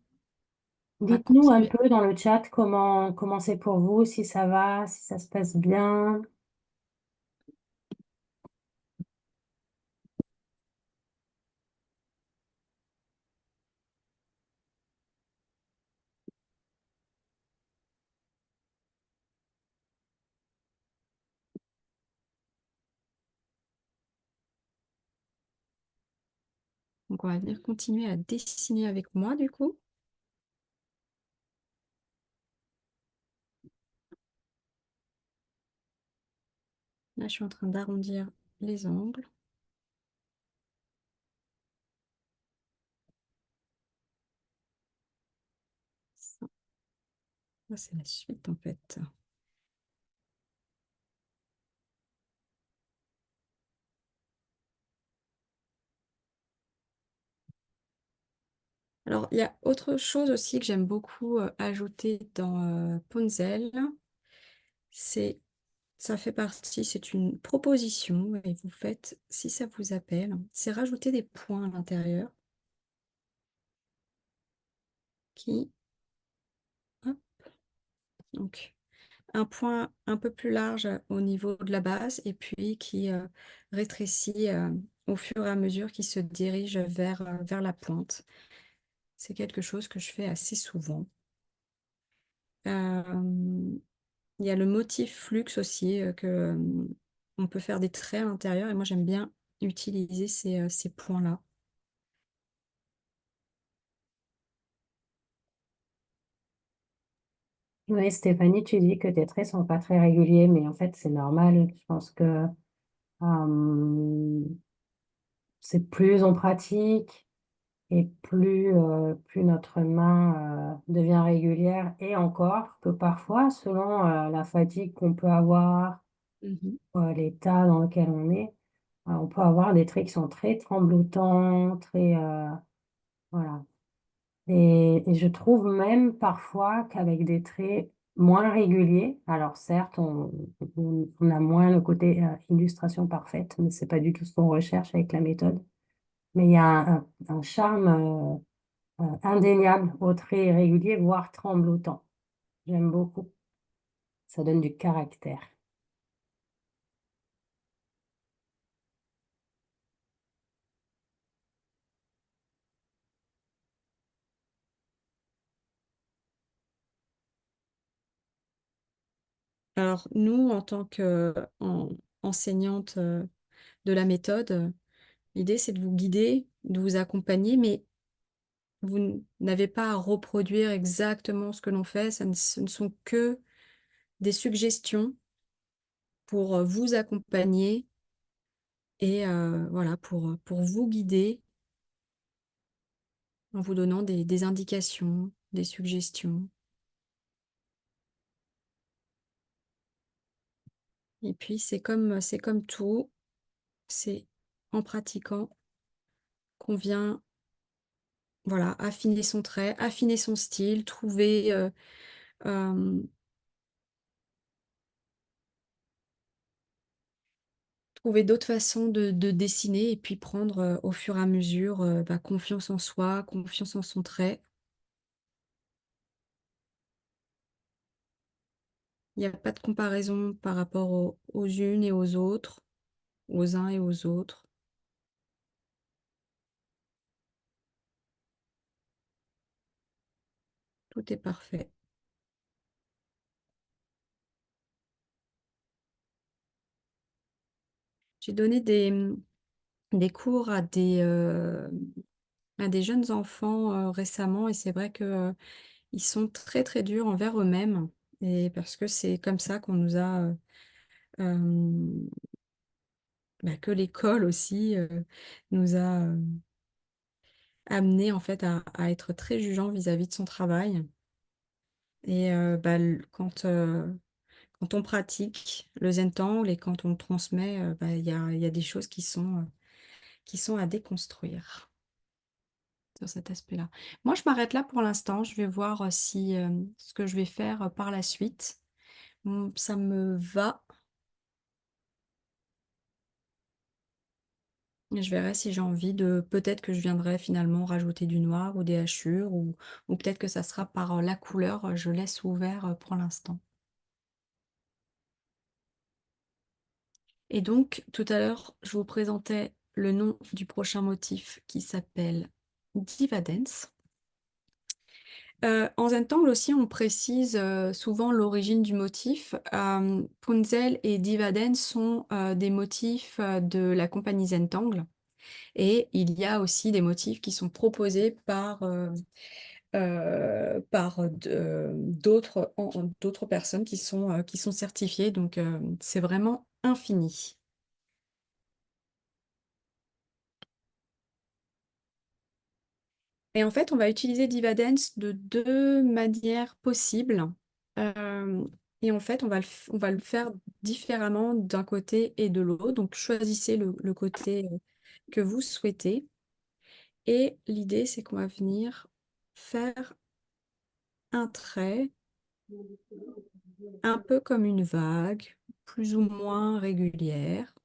on va Dites-nous un continuer. peu dans le chat comment c'est pour vous, si ça va, si ça se passe bien. Donc, on va venir continuer à dessiner avec moi, du coup. Là, je suis en train d'arrondir les angles. Ça, ça, c'est la suite, en fait. Alors, il y a autre chose aussi que j'aime beaucoup ajouter dans Punzel. Ça fait partie, c'est une proposition et vous faites, si ça vous appelle, c'est rajouter des points à l'intérieur qui, hop, donc un point un peu plus large au niveau de la base et puis qui rétrécit au fur et à mesure qu'il se dirige vers la pointe. C'est quelque chose que je fais assez souvent. Il y a le motif flux aussi, on peut faire des traits à l'intérieur et moi j'aime bien utiliser ces points-là. Oui, Stéphanie, tu dis que tes traits sont pas très réguliers, mais en fait, c'est normal. Je pense que c'est plus on pratique et plus notre main devient régulière et encore que parfois, selon la fatigue qu'on peut avoir, Mhm. l'état dans lequel on est, on peut avoir des traits qui sont très tremblotants, très voilà. Et je trouve même parfois qu'avec des traits moins réguliers, alors certes, on a moins le côté illustration parfaite, mais c'est pas du tout ce qu'on recherche avec la méthode. Mais il y a un charme indéniable aux traits irréguliers, voire tremblotants. J'aime beaucoup. Ça donne du caractère. Alors, nous, en tant qu'enseignante de la méthode, l'idée, c'est de vous guider, de vous accompagner, mais vous n'avez pas à reproduire exactement ce que l'on fait. Ce ne sont que des suggestions pour vous accompagner et voilà, pour vous guider en vous donnant des indications, des suggestions. Et puis, c'est comme tout, c'est en pratiquant qu'on vient, voilà, affiner son trait, affiner son style, euh, trouver d'autres façons de dessiner et puis prendre au fur et à mesure confiance en soi, confiance en son trait. Il n'y a pas de comparaison par rapport aux unes et aux autres, aux uns et aux autres. Tout est parfait. J'ai donné des cours à des jeunes enfants récemment et c'est vrai que ils sont très très durs envers eux-mêmes et parce que c'est comme ça qu'on nous a que l'école aussi nous a amené en fait à être très jugeant vis-à-vis de son travail et quand on pratique le Zentangle et quand on le transmet il y a des choses qui sont à déconstruire sur cet aspect-là. Moi, je m'arrête là pour l'instant. Je vais voir si ce que je vais faire par la suite. Ça me va. Et je verrai si j'ai envie de... Peut-être que je viendrai finalement rajouter du noir ou des hachures ou peut-être que ça sera par la couleur. Je laisse ouvert pour l'instant. Et donc, tout à l'heure, je vous présentais le nom du prochain motif qui s'appelle Diva Dance. En Zentangle aussi, on précise souvent l'origine du motif. Punzel et Diva Dance sont des motifs de la compagnie Zentangle. Et il y a aussi des motifs qui sont proposés par d'autres personnes qui sont certifiées. Donc, c'est vraiment infini. Et en fait, on va utiliser Divadance de deux manières possibles. Euh, et en fait, on va le faire différemment d'un côté et de l'autre. Donc, choisissez le côté que vous souhaitez. Et l'idée, c'est qu'on va venir faire un trait un peu comme une vague, plus ou moins régulière.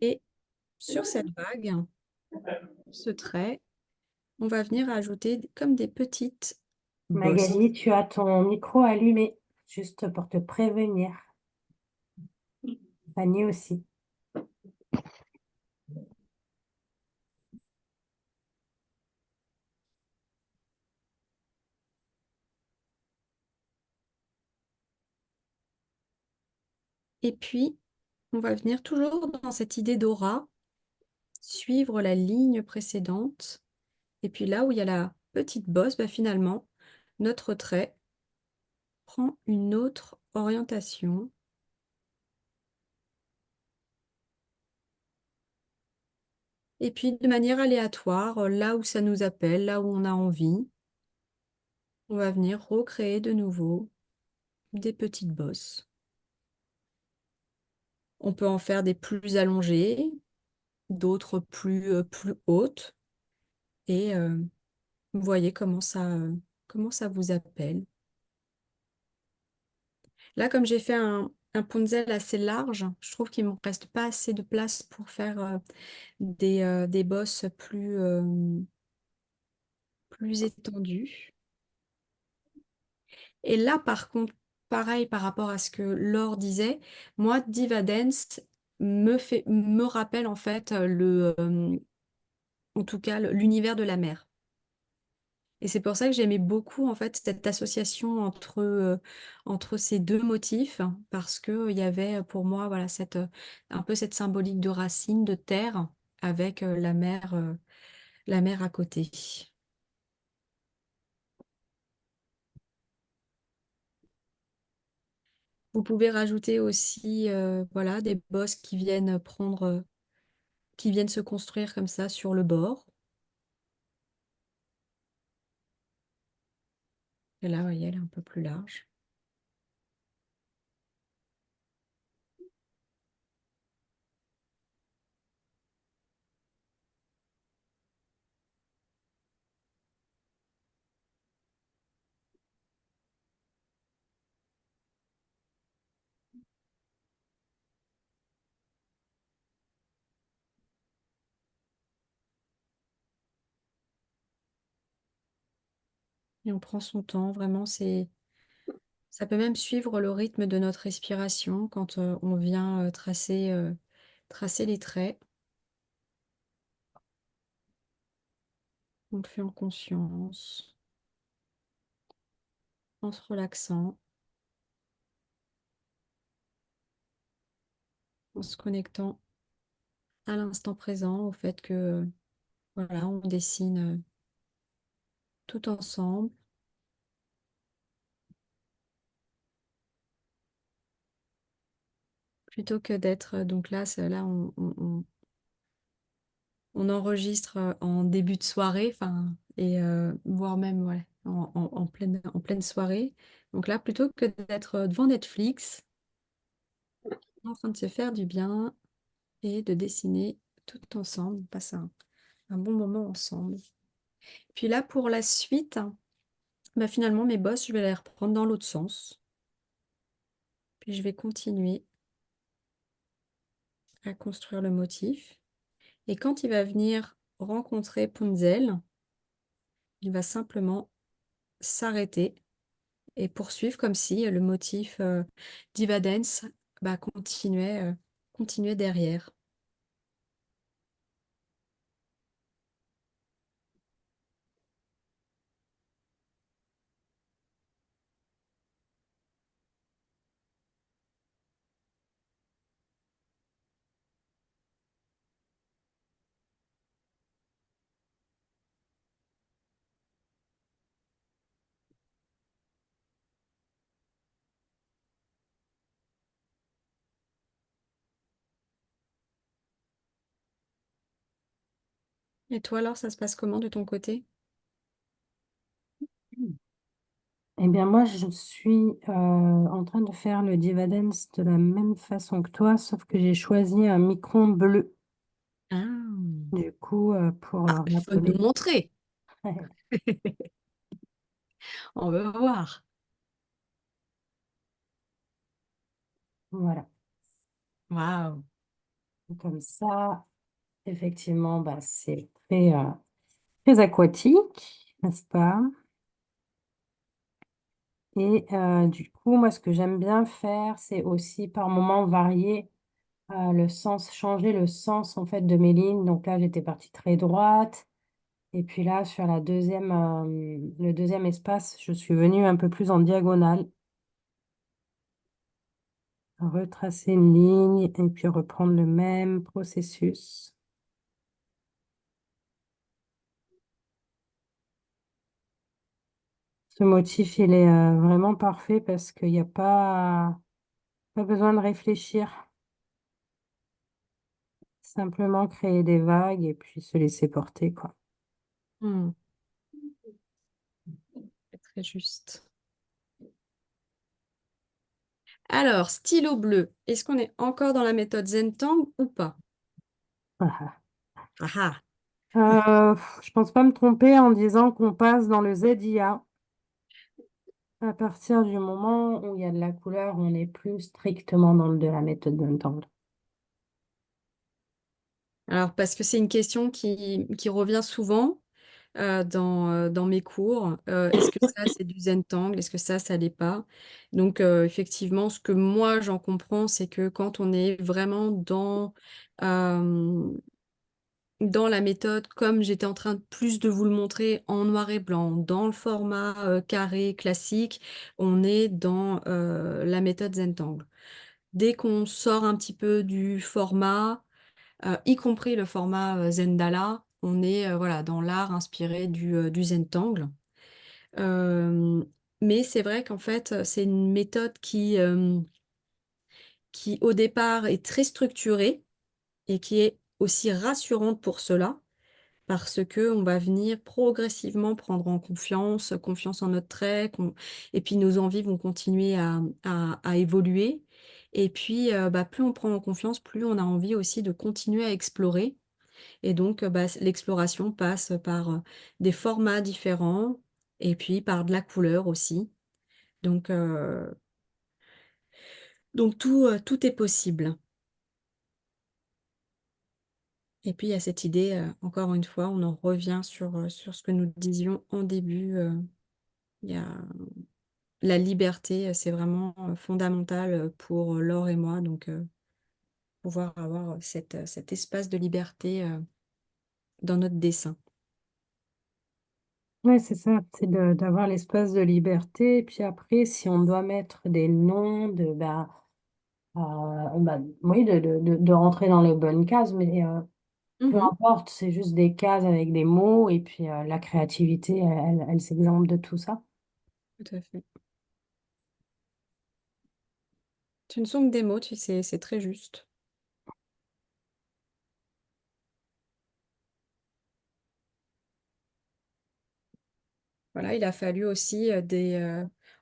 Et sur cette vague, ce trait, on va venir ajouter comme des petites bosses. Magali, tu as ton micro allumé, juste pour te prévenir. Fanny aussi. Et puis, on va venir toujours dans cette idée d'aura, suivre la ligne précédente. Et puis là où il y a la petite bosse, bah, finalement, notre trait prend une autre orientation. Et puis, de manière aléatoire, là où ça nous appelle, là où on a envie, on va venir recréer de nouveau des petites bosses. On peut en faire des plus allongées, d'autres plus hautes. Et vous voyez comment ça vous appelle. Là, comme j'ai fait un punzel assez large, je trouve qu'il ne me reste pas assez de place pour faire des bosses plus étendues. Et là, par contre, pareil par rapport à ce que Laure disait, moi, Diva Dance me rappelle en fait en tout cas, l'univers de la mer. Et c'est pour ça que j'aimais beaucoup en fait cette association entre ces deux motifs, parce que il y avait pour moi voilà un peu cette symbolique de racine, de terre, avec la mer à côté. Vous pouvez rajouter aussi voilà, des bosses qui viennent se construire comme ça sur le bord. Et là, vous voyez, elle est un peu plus large. Et on prend son temps, vraiment, ça peut même suivre le rythme de notre respiration quand on vient tracer les traits. On le fait en conscience, en se relaxant, en se connectant à l'instant présent, au fait que voilà, on dessine tout ensemble. Plutôt que d'être donc là, là on enregistre en début de soirée, enfin, et voire même ouais, en pleine soirée. Donc là, plutôt que d'être devant Netflix, en train de se faire du bien et de dessiner tout ensemble, on passe un bon moment ensemble. Puis là, pour la suite, bah, finalement, mes bosses, je vais les reprendre dans l'autre sens. Puis je vais continuer à construire le motif. Et quand il va venir rencontrer Punzel, il va simplement s'arrêter et poursuivre comme si le motif Diva Dance bah, continuait derrière. Et toi, alors, ça se passe comment de ton côté? Eh bien, moi, je suis en train de faire le Diva Dance de la même façon que toi, sauf que j'ai choisi un micron bleu, Ah, du coup, pour il faut nous rappeler. montrer. On veut voir. Voilà. Waouh. Comme ça, effectivement, bah, c'est très aquatique, n'est-ce pas? Et du coup, moi, ce que j'aime bien faire, c'est aussi par moments varier le sens, changer le sens en fait de mes lignes. Donc là, j'étais partie très droite. Et puis là, sur le deuxième espace, je suis venue un peu plus en diagonale, retracer une ligne et puis reprendre le même processus. Ce motif, il est vraiment parfait parce qu'il n'y a pas besoin de réfléchir. Simplement créer des vagues et puis se laisser porter, quoi. Hmm, c'est très juste. Alors, stylo bleu, est-ce qu'on est encore dans la méthode Zentangle ou pas? Voilà. Ah ah. Je pense pas me tromper en disant qu'on passe dans le ZIA. À partir du moment où il y a de la couleur, on n'est plus strictement dans de la méthode d'Untangle. Alors, parce que c'est une question qui revient souvent dans mes cours. Est-ce que ça, c'est du Zentangle? Est-ce que ça l'est pas? Donc, effectivement, ce que moi, j'en comprends, c'est que quand on est vraiment euh, dans la méthode, comme j'étais en train plus de vous le montrer en noir et blanc, dans le format carré classique, on est dans la méthode Zentangle. Dès qu'on sort un petit peu du format, y compris le format Zendala, on est voilà, dans l'art inspiré du Zentangle. Euh, mais c'est vrai qu'en fait, c'est une méthode qui, au départ, est très structurée et qui est aussi rassurante pour cela, parce que on va venir progressivement prendre en confiance, confiance en notre trait, et puis nos envies vont continuer à évoluer. Et puis, bah, plus on prend en confiance, plus on a envie aussi de continuer à explorer. Et donc, bah, l'exploration passe par des formats différents et puis par de la couleur aussi. Donc, tout est possible. Et puis, il y a cette idée, encore une fois, on en revient sur ce que nous disions en début. Il y a la liberté, c'est vraiment fondamental pour Laure et moi. Donc, pouvoir avoir cet espace de liberté dans notre dessin. Oui, c'est ça, c'est d'avoir l'espace de liberté. Et puis après, si on doit mettre des noms, oui, de rentrer dans les bonnes cases, mais peu Mhm, importe, c'est juste des cases avec des mots. Et puis la créativité, elle s'exemple de tout ça. tout à fait. Tu ne sont que des mots, tu sais, c'est très juste. Voilà, il a fallu aussi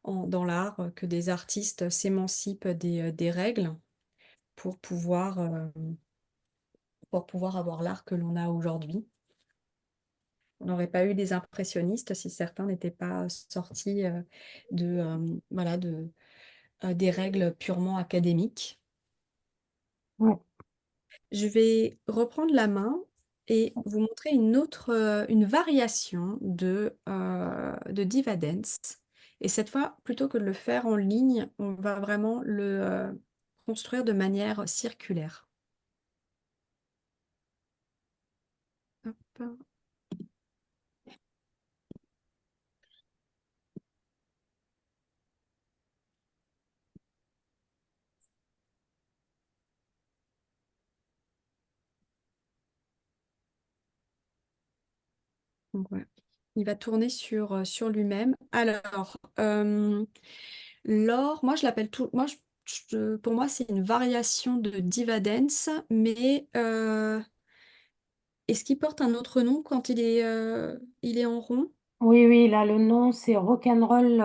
dans l'art que des artistes s'émancipent des règles pour pouvoir avoir l'art que l'on a aujourd'hui. On n'aurait pas eu des impressionnistes si certains n'étaient pas sortis voilà, des règles purement académiques. Ouais. Je vais reprendre la main et vous montrer une variation de Diva Dance. Et cette fois, plutôt que de le faire en ligne, on va vraiment le construire de manière circulaire. Hop. Donc, voilà. Il va tourner sur lui-même. Alors, l'or, moi je l'appelle tout. Pour moi, c'est une variation de Diva Dance, mais Est-ce qu'il porte un autre nom quand il est en rond? Oui, oui, là, le nom, c'est Rock'n'Roll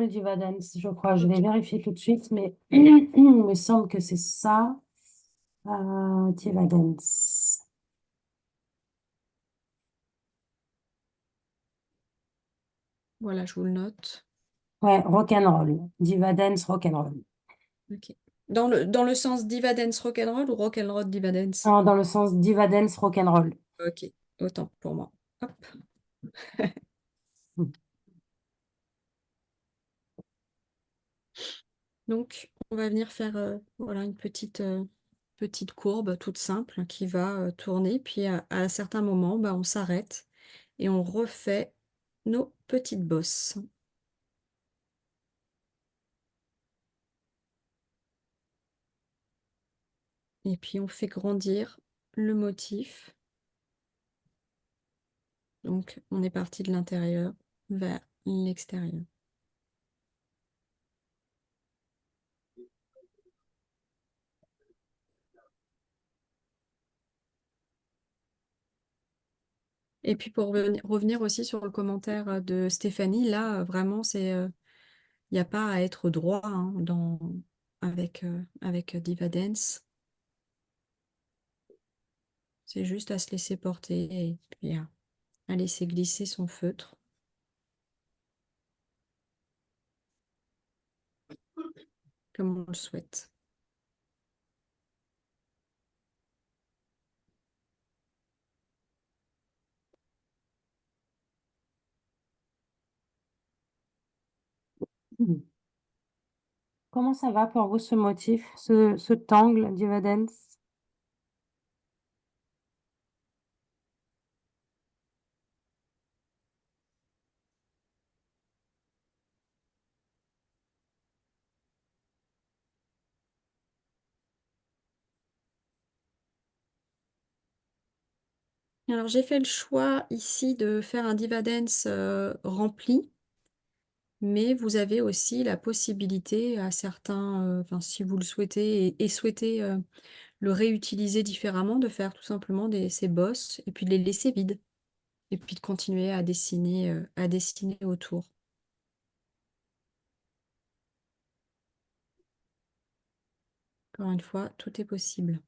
Diva Dance, je crois. Je vais vérifier tout de suite, mais il me semble que c'est ça. Diva Dance. Voilà, je vous le note. Ouais, Rock'n'Roll. Diva Dance, Rock'n'Roll. Ok. Dans le sens Diva Dance Rock'n'Roll ou Rock'n'Roll Diva Dance? Non, dans le sens Diva Dance, Rock'n'Roll. Ok, autant pour moi. Hop. Donc, on va venir faire voilà, une petite courbe toute simple qui va tourner. Puis à un certain moment, bah, on s'arrête et on refait nos petites bosses. Et puis on fait grandir le motif. Donc, on est parti de l'intérieur vers l'extérieur. Et puis pour revenir aussi sur le commentaire de Stéphanie, là, vraiment, il n'y a pas à être droit hein, avec Diva Dance. C'est juste à se laisser porter et puis à laisser glisser son feutre. Comme on le souhaite. Comment ça va pour vous, ce motif, ce tangle Diva Dance? Alors j'ai fait le choix ici de faire un Diva Dance rempli, mais vous avez aussi la possibilité à certains, enfin si vous le souhaitez et souhaitez le réutiliser différemment, de faire tout simplement ces bosses et puis de les laisser vides. Et puis de continuer à dessiner autour. Encore une fois, tout est possible.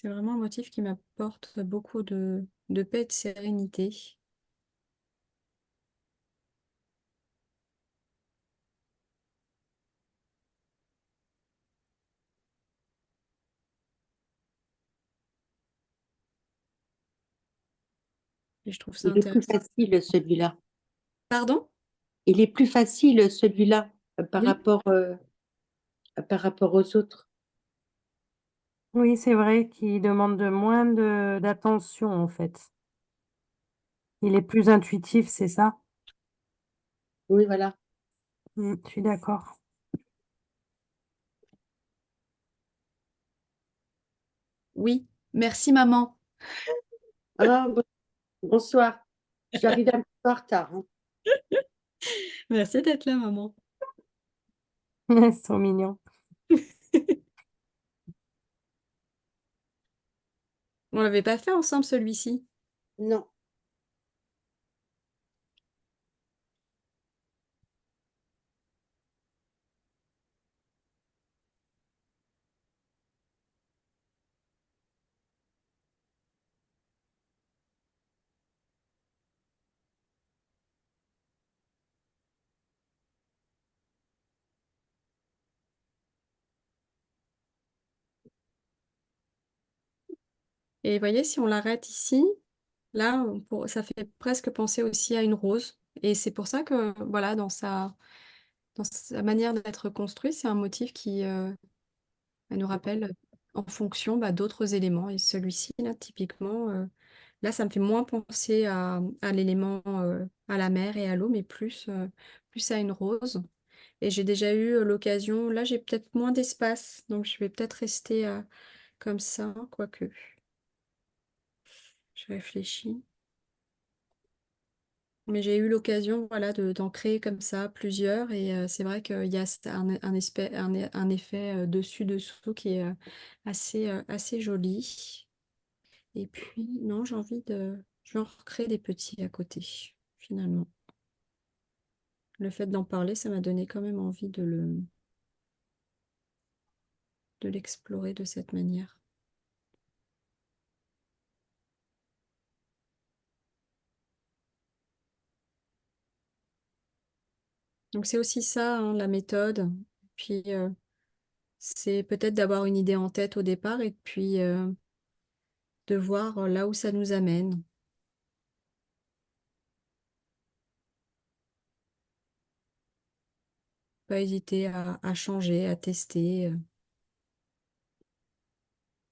C'est vraiment un motif qui m'apporte beaucoup de paix et de sérénité. Et je trouve ça Il est plus intéressant. facile celui-là. Pardon? Il est plus facile celui-là Oui. par rapport aux autres. Oui, c'est vrai qu'il demande moins d'attention, en fait. Il est plus intuitif, c'est ça? Oui, voilà. Je suis d'accord. Oui. Merci, maman. Ah, bonsoir. J'arrive un peu en retard. Hein. Merci d'être là, maman. Ils sont mignons. On l'avait pas fait ensemble, celui-ci. Non. Et vous voyez, si on l'arrête ici, là, ça fait presque penser aussi à une rose. Et c'est pour ça que, voilà, dans sa manière d'être construit, c'est un motif qui nous rappelle en fonction bah, d'autres éléments. Et celui-ci, là, typiquement, Là, ça me fait moins penser à l'élément, à la mer et à l'eau, mais plus à une rose. Et j'ai déjà eu l'occasion, là j'ai peut-être moins d'espace, donc je vais peut-être rester comme ça, quoique. Je réfléchis. Mais j'ai eu l'occasion, voilà, d'en créer comme ça plusieurs. Et c'est vrai qu'il y a un effet dessus-dessous qui est assez joli. Et puis, non, je vais en recréer des petits à côté, finalement. Le fait d'en parler, ça m'a donné quand même envie de l'explorer de cette manière. Donc c'est aussi ça, hein, la méthode. Puis c'est peut-être d'avoir une idée en tête au départ et puis de voir là où ça nous amène. Pas hésiter à changer, à tester,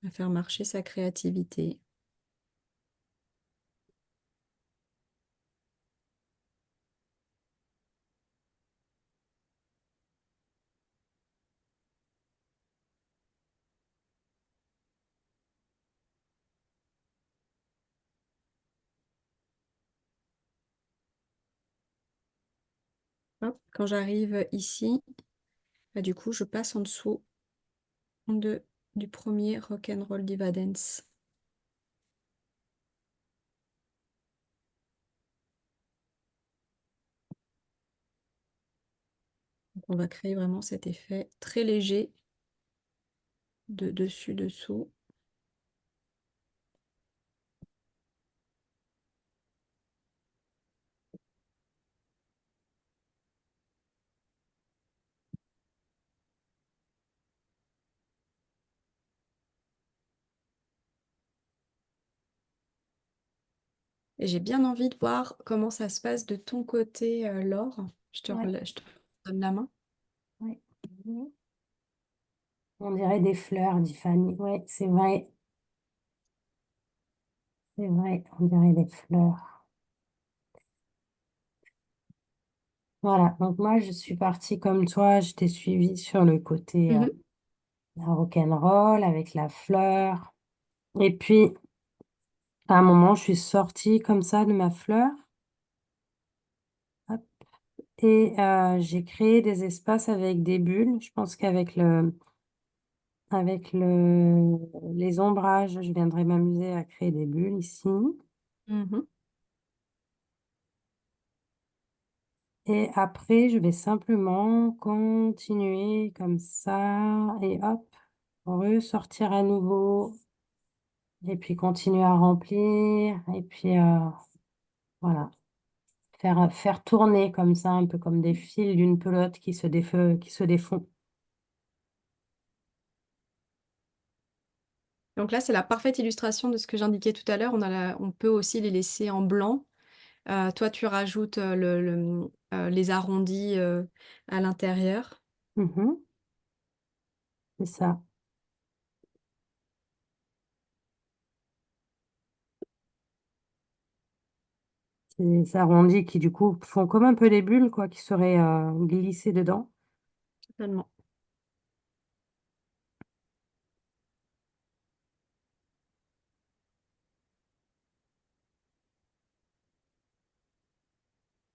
à faire marcher sa créativité. Hop, quand j'arrive ici, bah, du coup, je passe en dessous du premier Rock'n'Roll Diva Dance. Donc, on va créer vraiment cet effet très léger de dessus-dessous. Et j'ai bien envie de voir comment ça se passe de ton côté, Laure. Ouais. Je te donne la main. Ouais. Mhm. On dirait des fleurs, dit Fanny. Oui, c'est vrai. C'est vrai, on dirait des fleurs. Voilà, donc moi je suis partie comme toi, je t'ai suivi sur le côté Mhm. rock'n'roll avec la fleur. Et puis à un moment, je suis sortie comme ça de ma fleur. Hop, et j'ai créé des espaces avec des bulles. Je pense qu'avec les ombrages, je viendrai m'amuser à créer des bulles ici. Mhm. Et après, je vais simplement continuer comme ça et hop, ressortir à nouveau et puis continuer à remplir et puis voilà, faire tourner comme ça, un peu comme des fils d'une pelote qui se défont. Donc là, c'est la parfaite illustration de ce que j'indiquais tout à l'heure. On peut aussi les laisser en blanc. Toi, tu rajoutes les arrondis à l'intérieur. Mhm, c'est ça. C'est des arrondis qui du coup font comme un peu des bulles quoi, qui seraient glissées dedans. Totalement.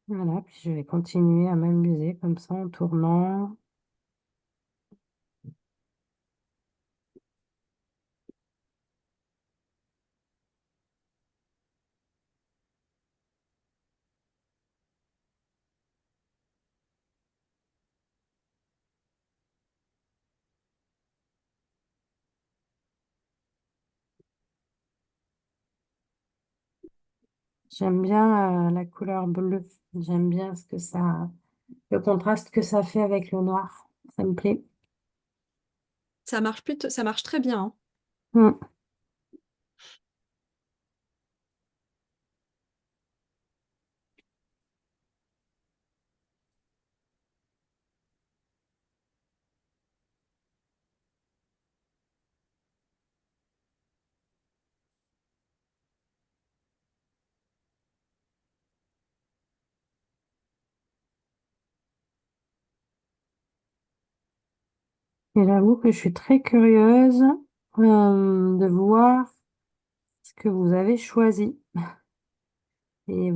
Voilà, puis je vais continuer à m'amuser comme ça en tournant. J'aime bien la couleur bleue. J'aime bien le contraste que ça fait avec le noir. Ça me plaît. Ça marche très bien, hein. Mm. Et j'avoue que je suis très curieuse de voir ce que vous avez choisi et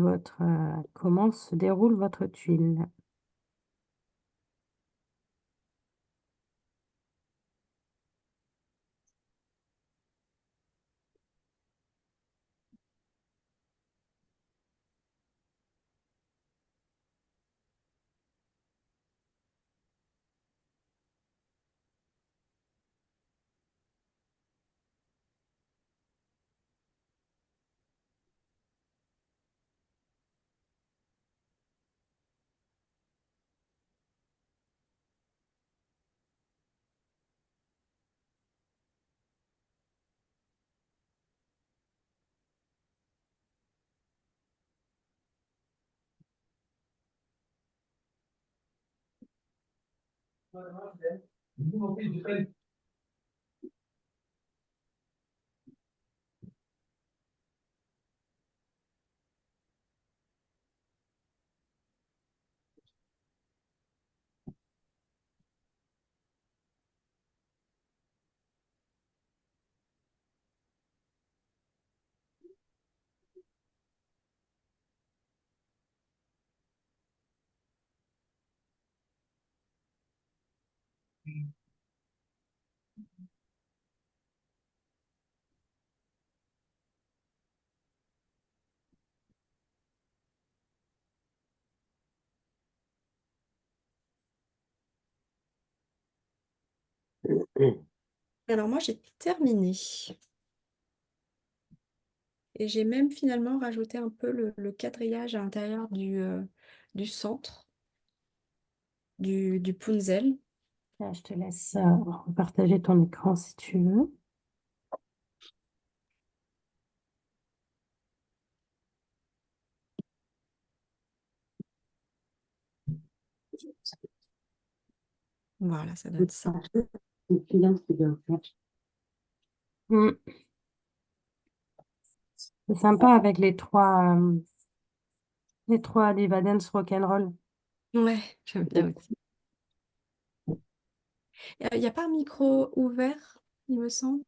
comment se déroule votre tuile. Alors moi, j'ai terminé. Et j'ai même finalement rajouté un peu le quadrillage à l'intérieur du centre du punzel. Là, je te laisse partager ton écran si tu veux. Voilà, ça donne ça. Mm. C'est sympa avec les trois Diva Dance Rock'n'Roll. Ouais, j'aime bien aussi. Il n'y a pas un micro ouvert, il me semble.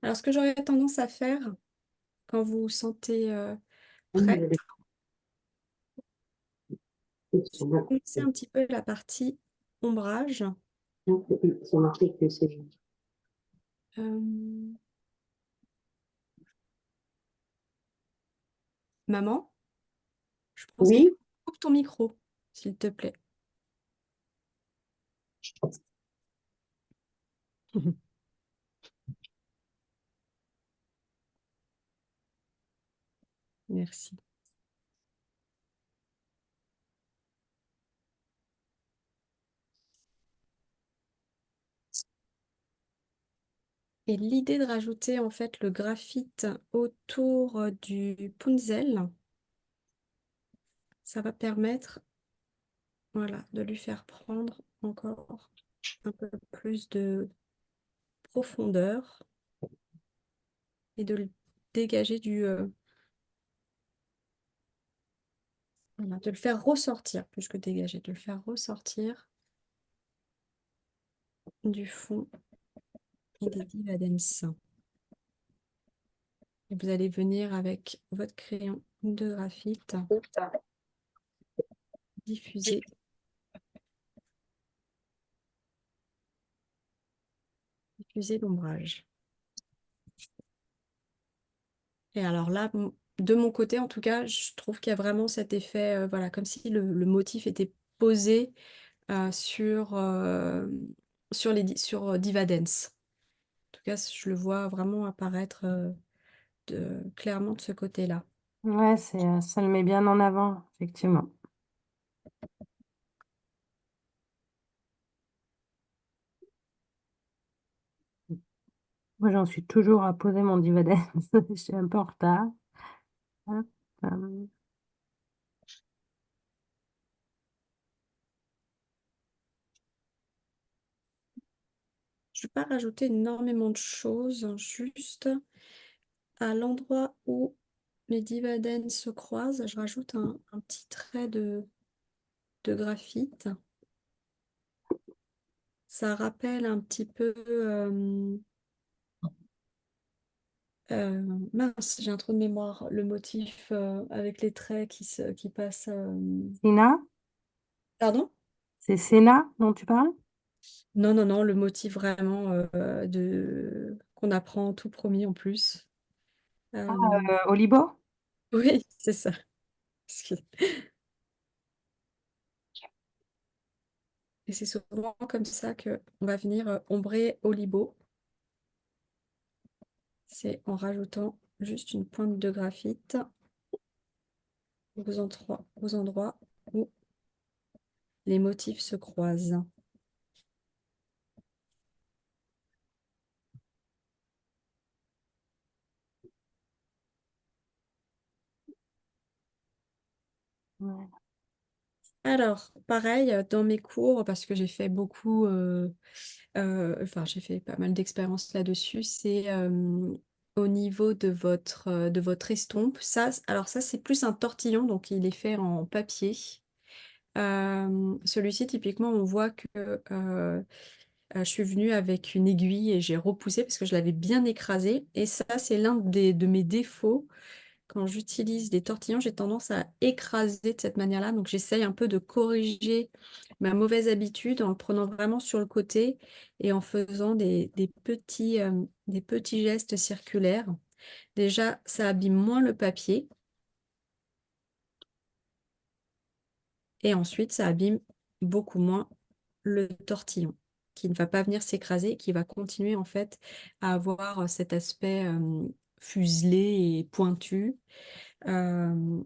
Alors, ce que j'aurais tendance à faire, quand vous vous sentez prêt, c'est de commencer un petit peu la partie ombrage. Euh, Maman, je pense qu'il faut Oui, que tu coupes ton micro, s'il te plaît. Merci. Et l'idée de rajouter en fait le graphite autour du punzel, ça va permettre, voilà, de lui faire prendre encore un peu plus de profondeur et de le dégager voilà, de le faire ressortir, plus que dégager, de le faire ressortir du fond et des Diva Dance. Et vous allez venir avec votre crayon de graphite diffuser l'ombrage. Et alors là, de mon côté, en tout cas, je trouve qu'il y a vraiment cet effet, voilà, comme si le motif était posé sur Diva Dance. En tout cas, je le vois vraiment apparaître clairement de ce côté-là. Ouais, ça le met bien en avant, effectivement. Moi, j'en suis toujours à poser mon Diva Dance. Je suis un peu en retard. Hop, vais pas rajouter énormément de choses, hein, juste à l'endroit où les divadennes se croisent, je rajoute un petit trait de graphite. Ça rappelle un petit peu... mince, j'ai un trou de mémoire. Le motif avec les traits qui passent... Sina, Pardon? c'est Sénat dont tu parles? Non, non, non, le motif vraiment qu'on apprend tout premier en plus. Olibo? Oui, c'est ça. Excuse- Et c'est souvent comme ça que on va venir ombrer Olibo. C'est en rajoutant juste une pointe de graphite aux endroits où les motifs se croisent. Ouais. Alors, pareil, dans mes cours, parce que j'ai fait beaucoup, enfin, j'ai fait pas mal d'expériences là-dessus, c'est au niveau de votre estompe. Ça, alors ça, c'est plus un tortillon, donc il est fait en papier. Celui-ci, typiquement, on voit que je suis venue avec une aiguille et j'ai repoussé parce que je l'avais bien écrasé. Et ça, c'est l'un de mes défauts. Quand j'utilise des tortillons, j'ai tendance à écraser de cette manière-là. Donc, j'essaye un peu de corriger ma mauvaise habitude en le prenant vraiment sur le côté et en faisant des petits gestes circulaires. Déjà, ça abîme moins le papier et ensuite, ça abîme beaucoup moins le tortillon qui ne va pas venir s'écraser, qui va continuer en fait à avoir cet aspect fuselé et pointu. Euh,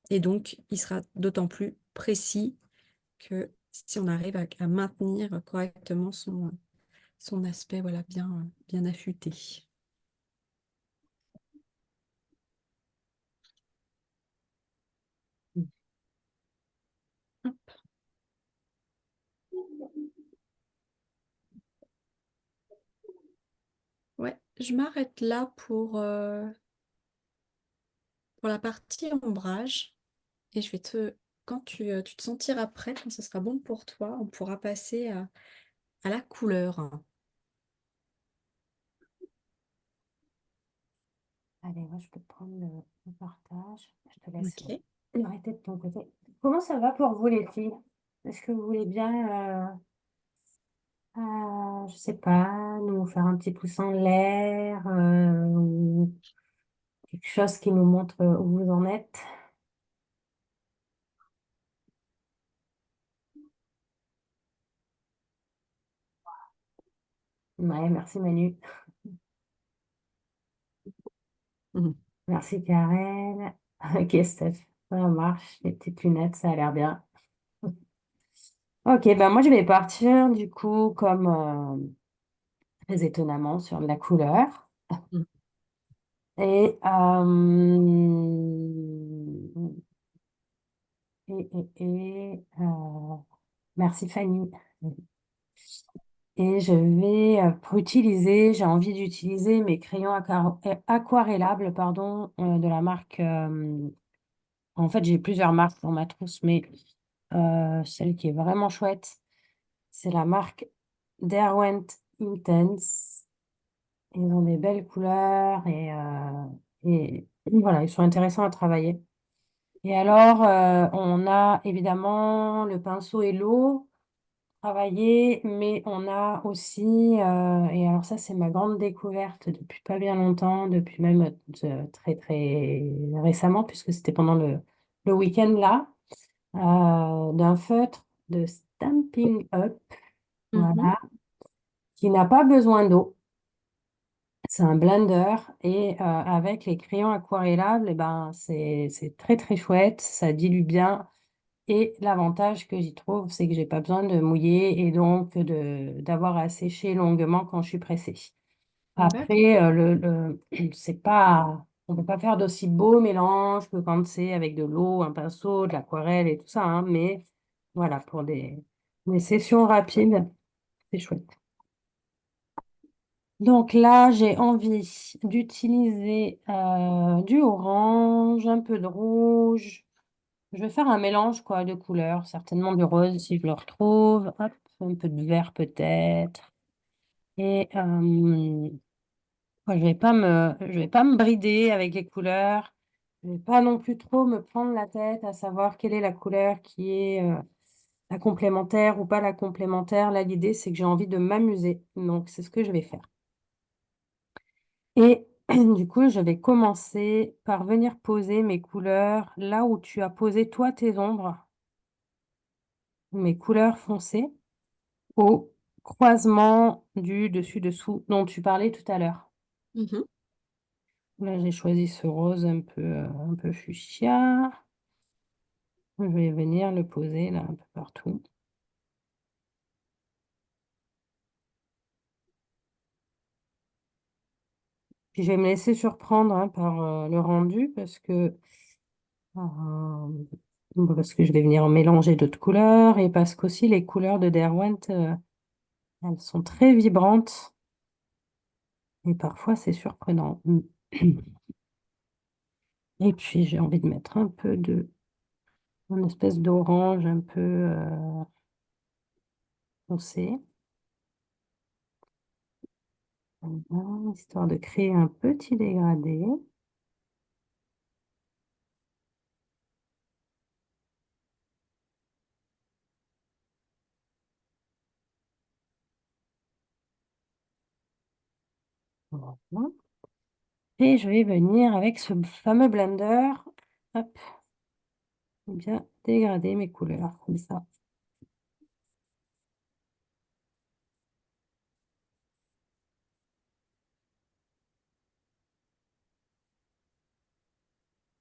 et donc, il sera d'autant plus précis que si on arrive à maintenir correctement son aspect voilà, bien affûté. Hop. Ouais, je m'arrête là pour la partie ombrage. Et je vais quand tu te sentiras prête, quand ce sera bon pour toi, on pourra passer à la couleur. Allez, moi, je peux prendre le partage. Je te laisse Ok. arrêter de ton côté. Comment ça va pour vous, les filles? Est-ce que vous voulez bien, je sais pas, nous faire un petit pouce en l'air ou quelque chose qui nous montre où vous en êtes? Ouais, merci Manu. Mhm. Merci Karen. Ok, Steph, ça marche. Les petites lunettes, ça a l'air bien. Ok, ben moi je vais partir du coup comme très étonnamment sur de la couleur. Mhm. Et, merci Fanny. Et je vais pour utiliser, j'ai envie d'utiliser mes crayons aquarellables, pardon, de la marque. En fait, j'ai plusieurs marques dans ma trousse, mais celle qui est vraiment chouette, c'est la marque Derwent Intense. Ils ont des belles couleurs et voilà, ils sont intéressants à travailler. Et alors, on a évidemment le pinceau et l'eau travaillé, mais on a aussi, et alors ça, c'est ma grande découverte depuis pas bien longtemps, depuis même très très récemment, puisque c'était pendant le week-end là, d'un feutre de Stamping Up, Mhm. voilà, qui n'a pas besoin d'eau. C'est un blender et avec les crayons aquarellables, eh ben, c'est très très chouette, ça dilue bien. Et l'avantage que j'y trouve, c'est que j'ai pas besoin de mouiller et donc d'avoir à sécher longuement quand je suis pressée. D'accord. Après, c'est pas, on peut pas faire d'aussi beau mélange que quand c'est avec de l'eau, un pinceau, de l'aquarelle et tout ça, hein, mais voilà, pour des sessions rapides, c'est chouette. Donc là, j'ai envie d'utiliser du orange, un peu de rouge. Je vais faire un mélange quoi, de couleurs, certainement du rose si je le retrouve. Hop, un peu de vert peut-être. Et ouais, je vais pas me brider avec les couleurs. Je vais pas non plus trop me prendre la tête à savoir quelle est la couleur qui est la complémentaire ou pas la complémentaire. Là, l'idée, c'est que j'ai envie de m'amuser. Donc, c'est ce que je vais faire. Et du coup, je vais commencer par venir poser mes couleurs là où tu as posé toi tes ombres, mes couleurs foncées, au croisement du dessus-dessous dont tu parlais tout à l'heure. Mhm. Là, j'ai choisi ce rose un peu fuchsia. Je vais venir le poser là un peu partout. Puis je vais me laisser surprendre hein, par le rendu parce que je vais venir en mélanger d'autres couleurs et parce qu'aussi les couleurs de Derwent, elles sont très vibrantes et parfois c'est surprenant. Et puis j'ai envie de mettre un peu une espèce d'orange un peu foncé, voilà, histoire de créer un petit dégradé. Voilà. Et je vais venir avec ce fameux blender, hop, bien dégrader mes couleurs comme ça.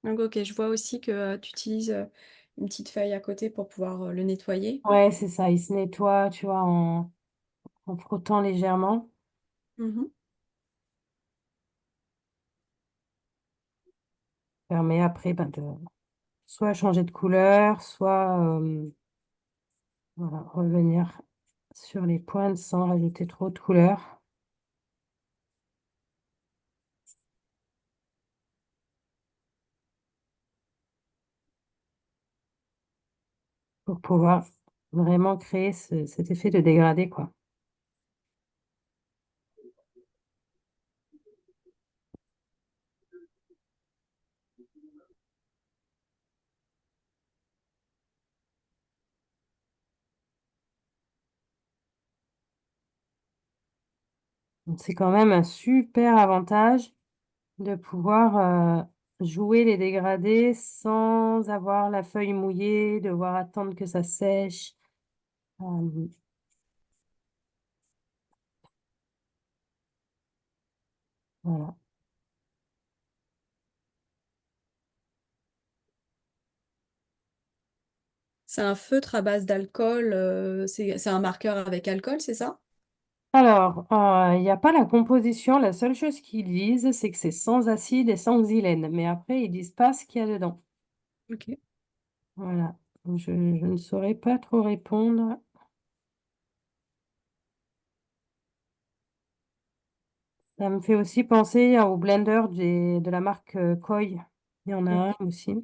Donc, ok, je vois aussi que tu utilises une petite feuille à côté pour pouvoir le nettoyer. Ouais, c'est ça, il se nettoie, tu vois, en frottant légèrement. Mhm. Permet après ben, de soit changer de couleur, soit voilà, revenir sur les pointes sans rajouter trop de couleur. Pour pouvoir vraiment créer cet effet de dégradé, quoi. Donc, c'est quand même un super avantage de pouvoir jouer les dégradés sans avoir la feuille mouillée, devoir attendre que ça sèche. Euh, voilà. C'est un feutre à base d'alcool, c'est un marqueur avec alcool, c'est ça? Alors, il n'y a pas la composition. La seule chose qu'ils disent, c'est que c'est sans acide et sans xylène. Mais après, ils disent pas ce qu'il y a dedans. Ok. Voilà. Je ne saurais pas trop répondre. Ça me fait aussi penser au blender de la marque Koi. Il y en a un Ok. aussi.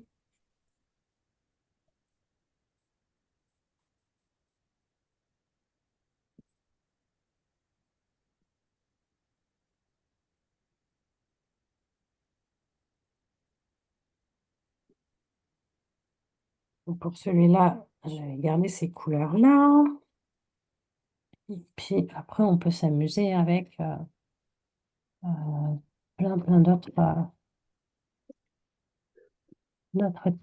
Donc, pour celui-là, je vais garder ces couleurs-là. Et puis après, on peut s'amuser avec euh, plein d'autres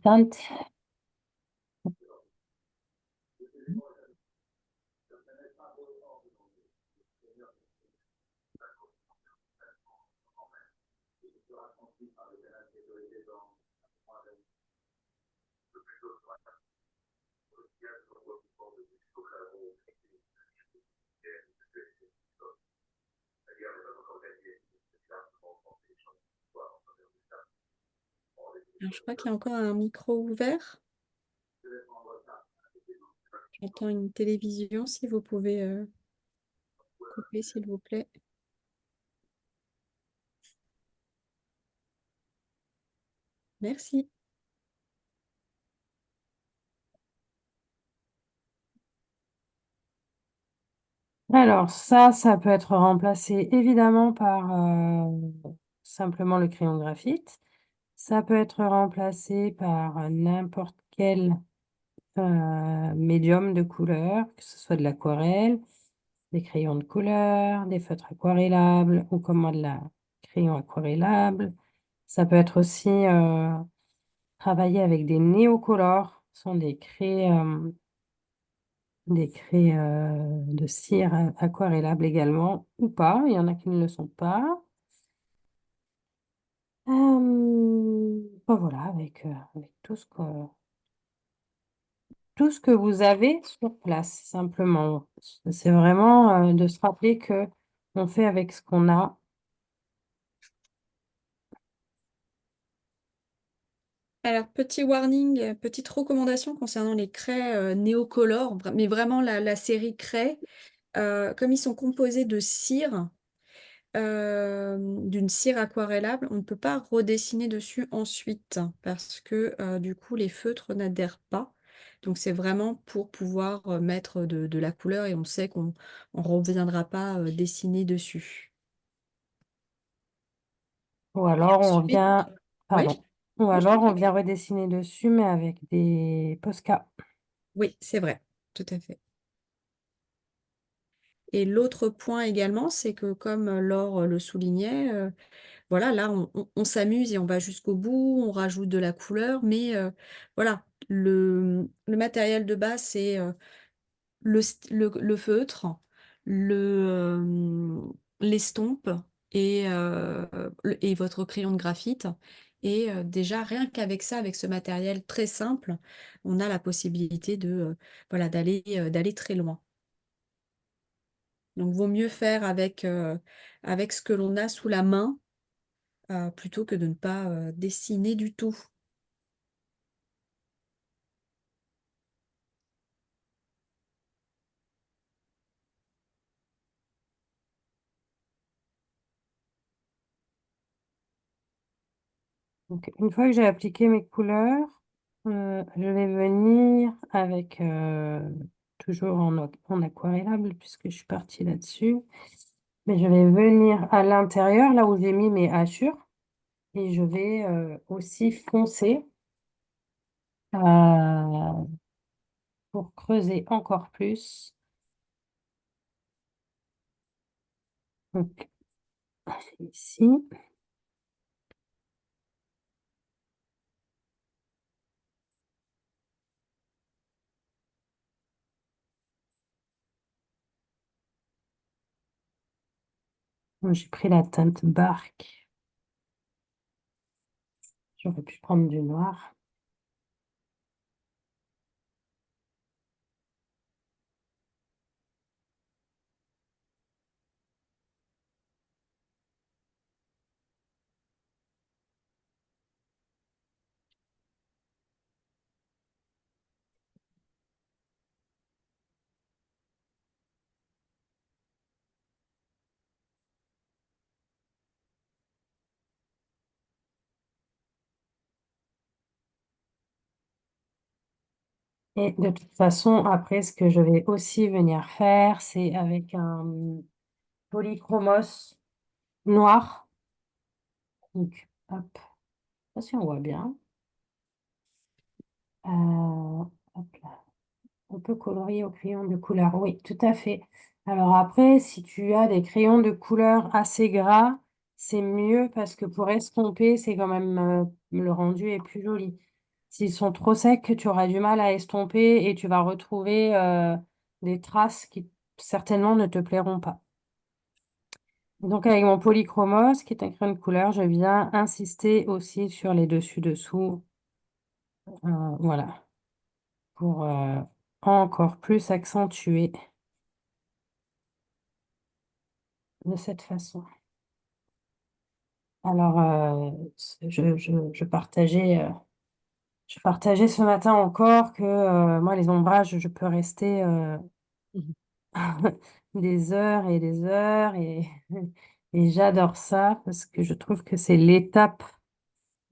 teintes. Alors, je crois qu'il y a encore un micro ouvert. J'entends une télévision, si vous pouvez couper, s'il vous plaît. Merci. Alors ça peut être remplacé évidemment par simplement le crayon graphite. Ça peut être remplacé par n'importe quel médium de couleur, que ce soit de l'aquarelle, des crayons de couleur, des feutres aquarellables ou comme moi de la crayon aquarellable. Ça peut être aussi travailler avec des néocolores. Ce sont des craies de cire aquarellables également, ou pas. Il y en a qui ne le sont pas. Ben voilà, avec tout ce que vous avez sur place, simplement. C'est vraiment de se rappeler que on fait avec ce qu'on a. Alors, petit warning, petite recommandation concernant les craies néocolores, mais vraiment la série craie, comme ils sont composés de cire, d'une cire aquarellable, on ne peut pas redessiner dessus ensuite parce que du coup les feutres n'adhèrent pas. Donc c'est vraiment pour pouvoir mettre de la couleur et on sait qu'on ne reviendra pas dessiner dessus. Ou Et alors on ensuite, vient, oui, pardon, ou non, je t'en alors on prie. vient redessiner dessus, mais avec des Posca. Oui, c'est vrai, tout à fait. Et l'autre point également, c'est que comme Laure le soulignait, voilà, là, on s'amuse et on va jusqu'au bout, on rajoute de la couleur, mais voilà, le matériel de base, c'est le feutre, l'estompe et votre crayon de graphite. Et déjà, rien qu'avec ça, avec ce matériel très simple, on a la possibilité voilà, d'aller très loin. Donc, vaut mieux faire avec ce que l'on a sous la main plutôt que de ne pas dessiner du tout. Donc, une fois que j'ai appliqué mes couleurs, je vais venir avec, toujours en aquarellable, puisque je suis partie là-dessus. Mais je vais venir à l'intérieur, là où j'ai mis mes hachures, et je vais aussi foncer euh, pour creuser encore plus. Donc, ici. J'ai pris la teinte barque. J'aurais pu prendre du noir. Et de toute façon, après, ce que je vais aussi venir faire, c'est avec un polychromos noir. Donc, hop, je sais pas si on voit bien. Hop là. On peut colorier au crayon de couleur. Oui, tout à fait. Alors après, si tu as des crayons de couleur assez gras, c'est mieux parce que pour estomper, c'est quand même le rendu est plus joli. S'ils sont trop secs, tu auras du mal à estomper et tu vas retrouver des traces qui certainement ne te plairont pas. Donc avec mon polychromos, qui est un crayon de couleur, je viens insister aussi sur les dessus-dessous. Voilà, pour encore plus accentuer de cette façon. Alors, je partageais ce matin encore que moi, les ombrages, je peux rester Mhm. des heures et des heures et, et j'adore ça parce que je trouve que c'est l'étape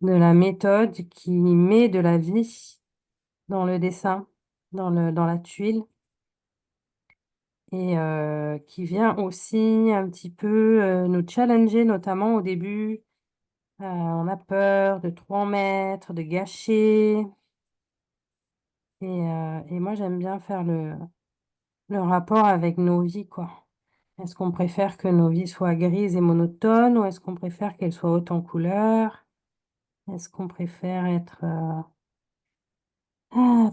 de la méthode qui met de la vie dans le dessin, dans la tuile, et qui vient aussi un petit peu nous challenger, notamment au début. On a peur de trop en mettre, de gâcher. Et moi, j'aime bien faire le rapport avec nos vies, quoi. Est-ce qu'on préfère que nos vies soient grises et monotones ou est-ce qu'on préfère qu'elles soient hautes en couleurs? Est-ce qu'on préfère être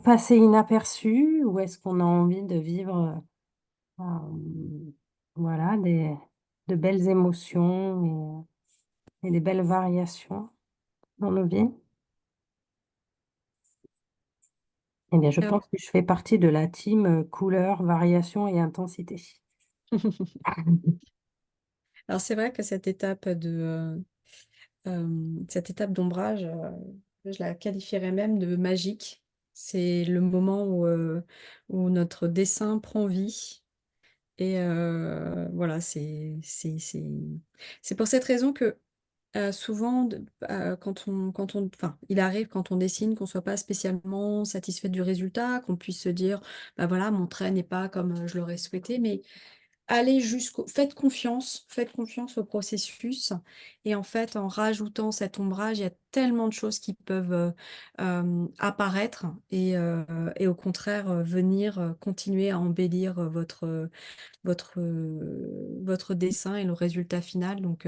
passé inaperçu ou est-ce qu'on a envie de vivre voilà, de belles émotions et des belles variations dans nos vies? Eh bien, je Alors, pense que je fais partie de la team couleur, variation et intensité. alors c'est vrai que cette étape d'ombrage, je la qualifierais même de magique. C'est le moment où notre dessin prend vie. Et voilà, c'est pour cette raison que souvent, enfin, il arrive quand on dessine qu'on ne soit pas spécialement satisfait du résultat, qu'on puisse se dire, bah voilà, mon trait n'est pas comme je l'aurais souhaité, mais faites confiance au processus. Et en fait, en rajoutant cet ombrage, il y a tellement de choses qui peuvent apparaître et au contraire venir continuer à embellir votre dessin et le résultat final. Donc,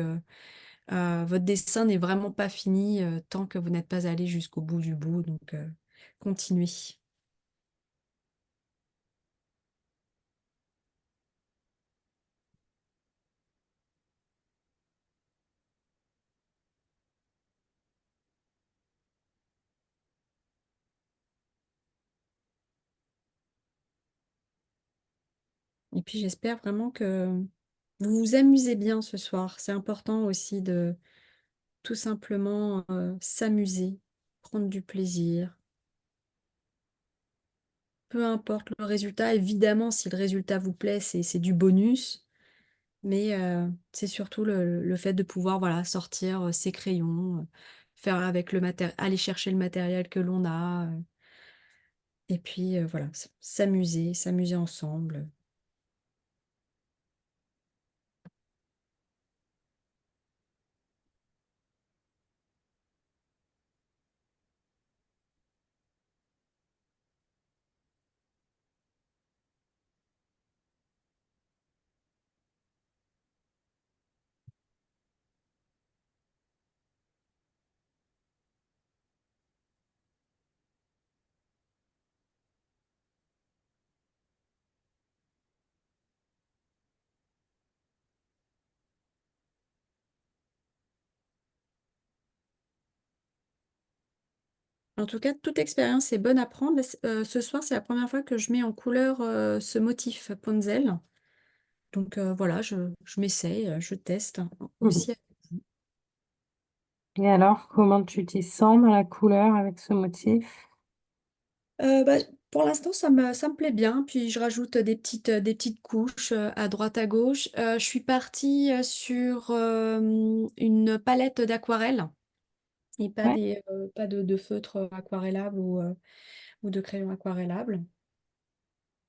votre dessin n'est vraiment pas fini tant que vous n'êtes pas allé jusqu'au bout du bout. Donc, continuez. Et puis, j'espère vraiment que vous vous amusez bien ce soir. C'est important aussi de tout simplement s'amuser, prendre du plaisir. Peu importe le résultat, évidemment, si le résultat vous plaît, c'est du bonus. Mais c'est surtout le fait de pouvoir voilà, sortir ses crayons, faire avec aller chercher le matériel que l'on a, et puis voilà, s'amuser ensemble. En tout cas, toute expérience est bonne à prendre. Là, ce soir, c'est la première fois que je mets en couleur ce motif Ponzel. Donc voilà, je m'essaye, je teste aussi. Et alors, comment tu t'y sens dans la couleur avec ce motif? Bah, pour l'instant, ça me plaît bien. Puis je rajoute des petites couches à droite, à gauche. Je suis partie sur une palette d'aquarelle et Ouais. pas de feutre aquarellable ou de crayon aquarellable.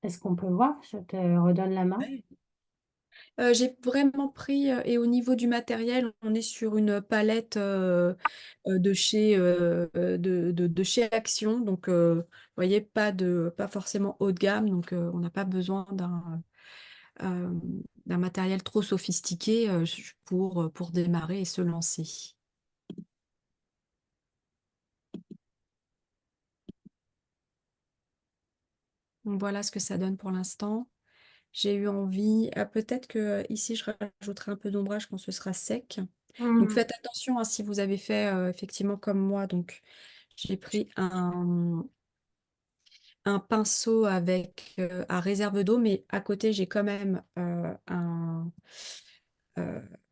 Est-ce qu'on peut voir? Je te redonne la main. Ouais. J'ai vraiment pris, et au niveau du matériel, on est sur une palette de chez Action. Donc, vous voyez, pas forcément haut de gamme. Donc, on n'a pas besoin euh, d'un matériel trop sophistiqué pour démarrer et se lancer. Donc, voilà ce que ça donne pour l'instant. J'ai eu envie, peut-être que ici, je rajouterai un peu d'ombrage quand ce sera sec. Donc Mhm. faites attention hein, si vous avez fait effectivement comme moi. Donc j'ai pris un pinceau avec à réserve d'eau, mais à côté j'ai quand même euh,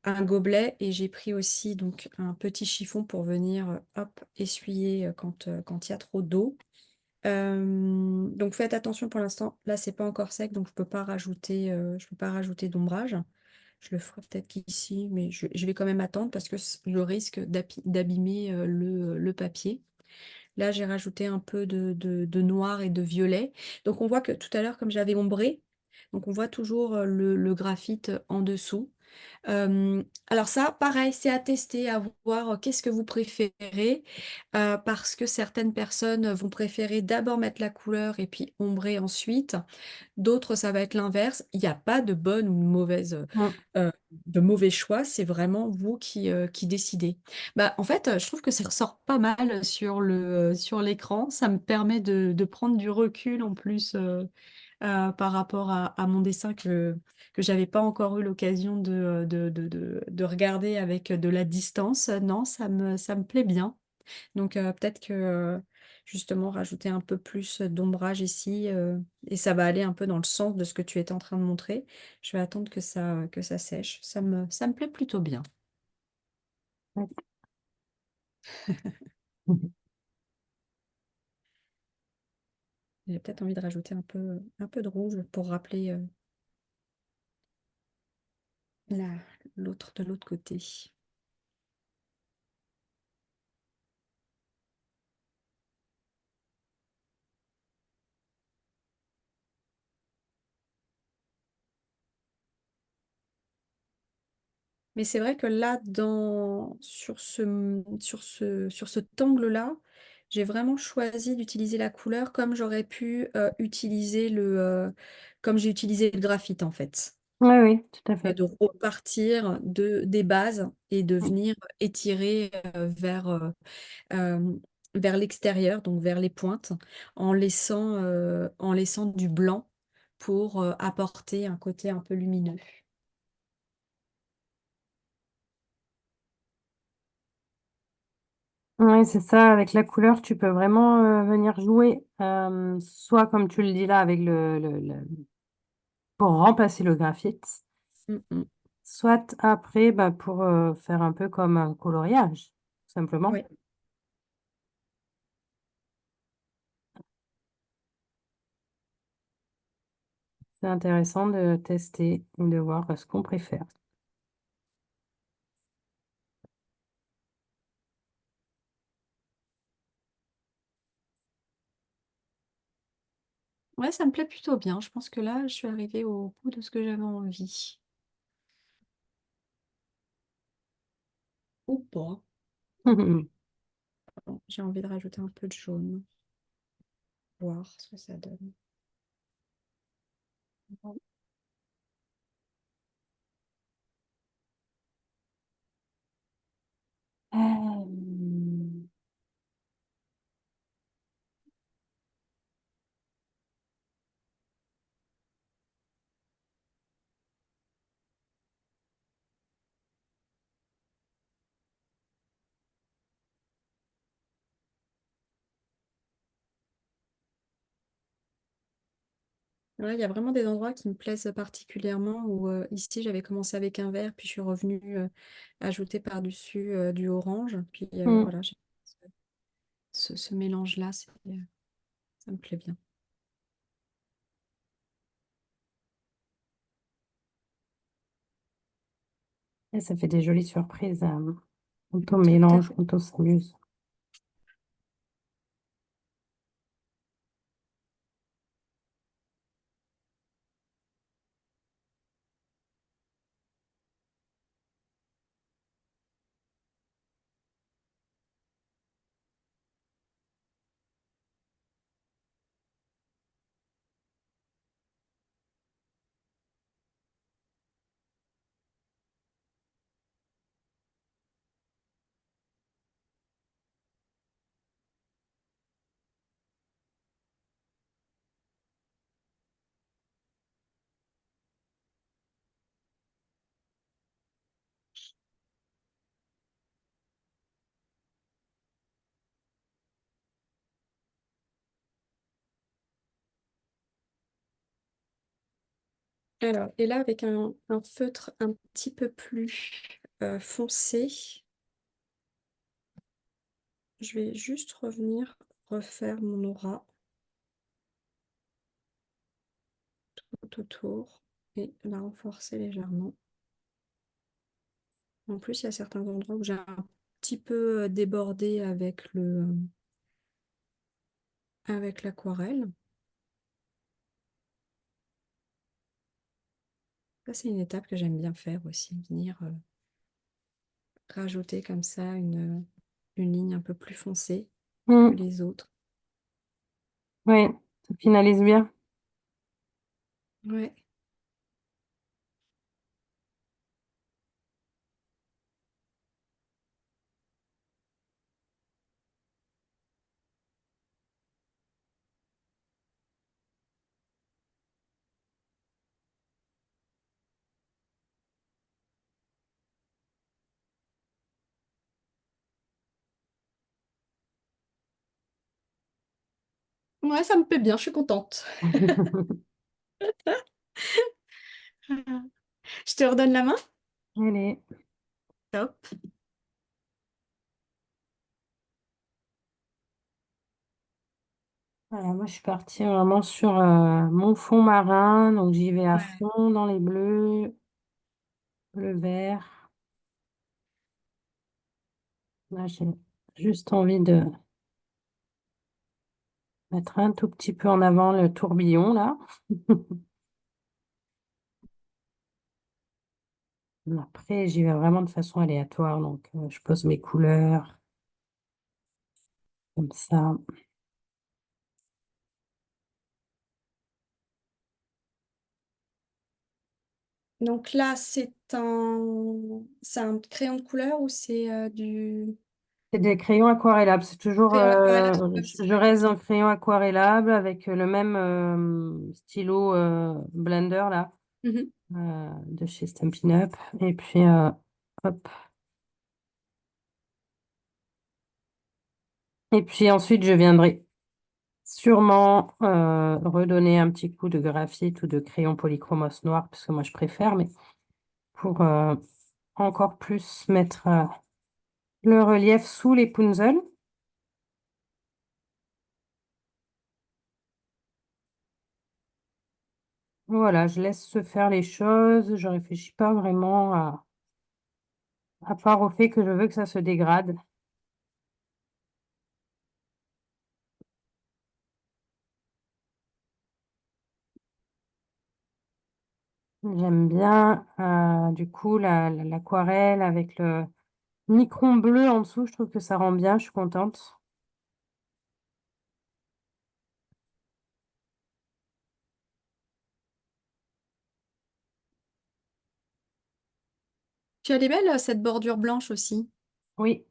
un gobelet et j'ai pris aussi donc un petit chiffon pour venir hop essuyer quand il y a trop d'eau. Donc faites attention pour l'instant. Là c'est pas encore sec donc je peux pas rajouter d'ombrage. Je le ferai peut-être qu'ici, mais je vais quand même attendre parce que je risque d'abîmer le papier. Là, j'ai rajouté un peu de noir et de violet. Donc, on voit que tout à l'heure, comme j'avais ombré, donc on voit toujours le graphite en dessous. Alors ça, pareil, c'est à tester, à voir qu'est-ce que vous préférez, parce que certaines personnes vont préférer d'abord mettre la couleur et puis ombrer ensuite. D'autres, ça va être l'inverse. Il n'y a pas de bonne ou Mm. de mauvais choix, c'est vraiment vous qui décidez. Bah, en fait, je trouve que ça ressort pas mal sur l'écran. Ça me permet de prendre du recul en plus par rapport à mon dessin que j'avais pas encore eu l'occasion de regarder avec de la distance. Non, ça me plaît bien. Donc peut-être que justement rajouter un peu plus d'ombrage ici et ça va aller un peu dans le sens de ce que tu étais en train de montrer. Je vais attendre que ça sèche. Ça me plaît plutôt bien. Ouais. J'ai peut-être envie de rajouter un peu de rouge pour rappeler l'autre de l'autre côté. Mais c'est vrai que là, sur cet angle-là, j'ai vraiment choisi d'utiliser la couleur comme j'aurais pu utiliser comme j'ai utilisé le graphite en fait. Oui, oui, tout à fait. De repartir des bases et de Mm. venir étirer vers l'extérieur, donc vers les pointes, en laissant du blanc pour apporter un côté un peu lumineux. Oui, c'est ça, avec la couleur, tu peux vraiment venir jouer, soit comme tu le dis là, avec pour remplacer le graphite, Mm, mm. soit après bah, pour faire un peu comme un coloriage, tout simplement. Ouais. C'est intéressant de tester et de voir ce qu'on préfère. Ouais, ça me plaît plutôt bien. Je pense que là, je suis arrivée au bout de ce que j'avais envie. Ou pas. Bon, j'ai envie de rajouter un peu de jaune. Voir ce que ça donne. Bon. Euh, Là, il y a vraiment des endroits qui me plaisent particulièrement où ici, j'avais commencé avec un vert, puis je suis revenue ajouter par-dessus du orange. Puis mm. voilà, ce mélange-là, ça me plaît bien. Et ça fait des jolies surprises quand on Tout à mélange, fait. quand on s'amuse. Alors, et là, avec un feutre un petit peu plus foncé, je vais juste revenir refaire mon aura tout autour et la renforcer légèrement. En plus, il y a certains endroits où j'ai un petit peu débordé avec l'aquarelle. Ça, c'est une étape que j'aime bien faire aussi, venir rajouter comme ça une ligne un peu plus foncée que Mm. les autres. Oui, ça finalise bien. Ouais. Ouais, ça me plaît bien, je suis contente. Je te redonne la main. Allez. Top. Voilà, moi, je suis partie vraiment sur mon fond marin, donc j'y vais à Ouais. fond dans les bleus, le vert. Là, j'ai juste envie de mettre un tout petit peu en avant le tourbillon, là. Après, j'y vais vraiment de façon aléatoire, donc je pose mes couleurs comme ça. Donc là, c'est un crayon de couleur ou c'est du C'est des crayons aquarellables. C'est toujours, crayon aquarelle? je reste en crayon aquarellable avec le même stylo blender là Mhm. de chez Stampin' Up. Et puis, hop. Et puis ensuite, je viendrai sûrement redonner un petit coup de graphite ou de crayon polychromos noir, parce que moi je préfère, mais pour encore plus mettre le relief sous les punzels. Voilà, je laisse se faire les choses. Je réfléchis pas vraiment à part au fait que je veux que ça se dégrade. J'aime bien du coup l'aquarelle avec le micron bleu en dessous. Je trouve que ça rend bien. Je suis contente. Puis elle est belle, cette bordure blanche aussi. Oui,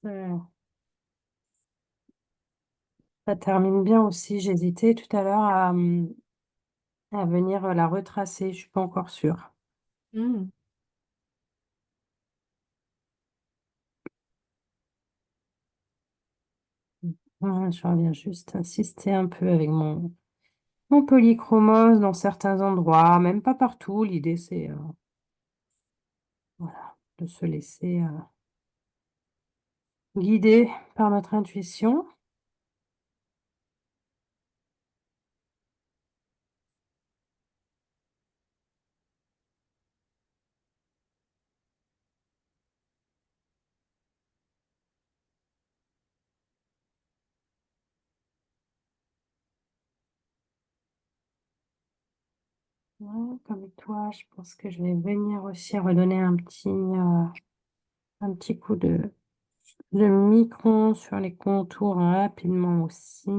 euh, ça termine bien aussi. J'hésitais tout à l'heure à venir la retracer. Je suis pas encore sûre. Mm. Je reviens juste insister un peu avec mon polychromose dans certains endroits, même pas partout. L'idée, c'est voilà, de se laisser guider par notre intuition. Ouais, comme toi, je pense que je vais venir aussi redonner un petit coup de micron sur les contours rapidement aussi.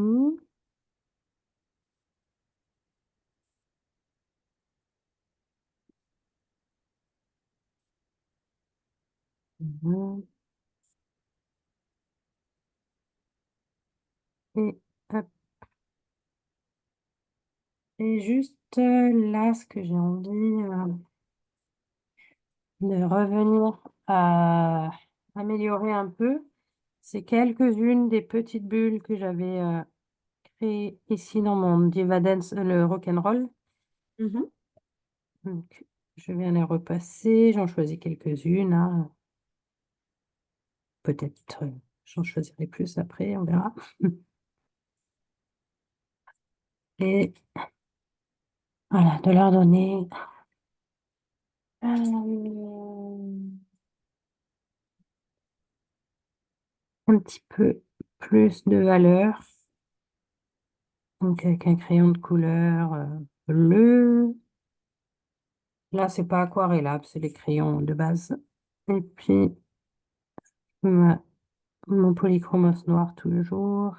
Mhm. Et, hop. Et juste là, ce que j'ai envie de revenir à améliorer un peu, c'est quelques-unes des petites bulles que j'avais créées ici dans mon Diva Dance, le rock'n'roll. Mhm. Donc, je viens les repasser. J'en choisis quelques-unes, hein. Peut-être j'en choisirai plus après, on verra. Et voilà, de leur donner. un petit peu plus de valeur. Donc avec un crayon de couleur bleu. Là, c'est pas aquarellable, c'est les crayons de base. Et puis, mon polychromos noir toujours.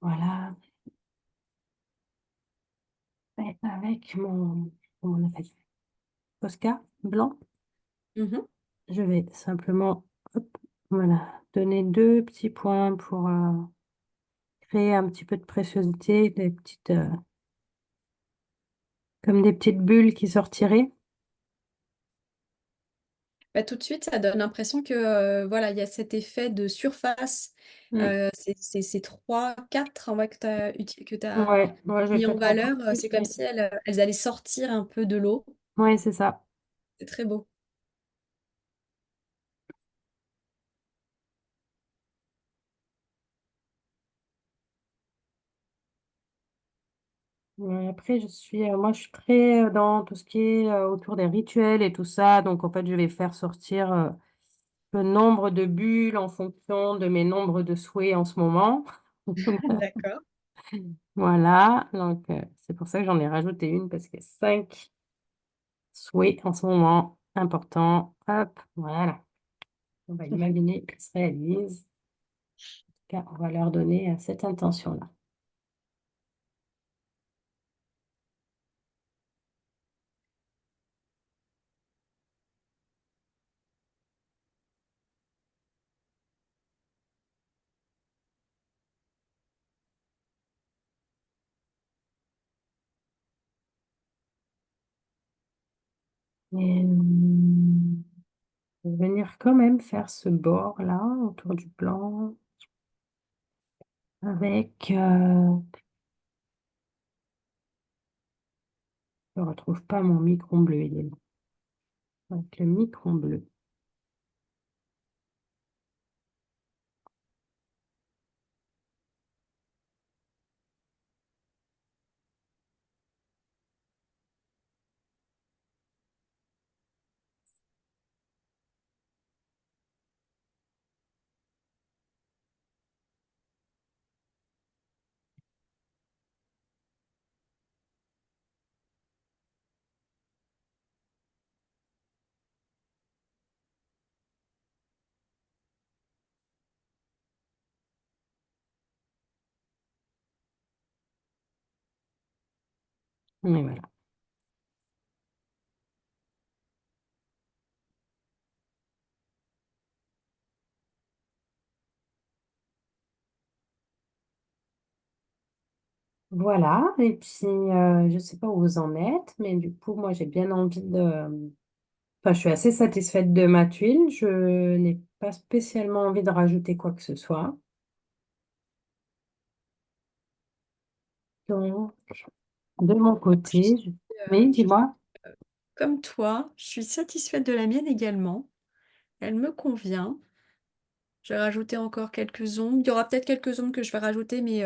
Voilà. Et avec comment on appelle ça, Posca blanc, Mhm. je vais simplement, hop, voilà, donner deux petits points pour créer un petit peu de préciosité, des petites, comme des petites bulles qui sortiraient. Bah, tout de suite, ça donne l'impression que voilà, il y a cet effet de surface. Mm. Ces 3, 4 que tu as Ouais, ouais, je vais mis en peut-être encore valeur, plus, c'est comme mais si elles allaient sortir un peu de l'eau. ouais, c'est ça. C'est très beau. Après, moi, je suis très dans tout ce qui est autour des rituels et tout ça. Donc, en fait, je vais faire sortir le nombre de bulles en fonction de mes nombres de souhaits en ce moment. D'accord. Voilà. Donc, c'est pour ça que j'en ai rajouté une parce qu'il y a 5 souhaits en ce moment importants. Hop, voilà. On va imaginer qu'ils se réalisent. Car on va leur donner cette intention-là. Et, je vais venir quand même faire ce bord-là autour du blanc avec, je ne retrouve pas mon micron bleu, il est là. Avec le micron bleu. Et voilà. Voilà, et puis je ne sais pas où vous en êtes, mais du coup, moi j'ai bien envie de... Enfin, je suis assez satisfaite de ma tuile. Je n'ai pas spécialement envie de rajouter quoi que ce soit. Donc, de mon Je côté, suis, oui, je suis, dis-moi. comme toi, je suis satisfaite de la mienne également. Elle me convient. Je vais rajouter encore quelques ombres. Il y aura peut-être quelques ombres que je vais rajouter, mais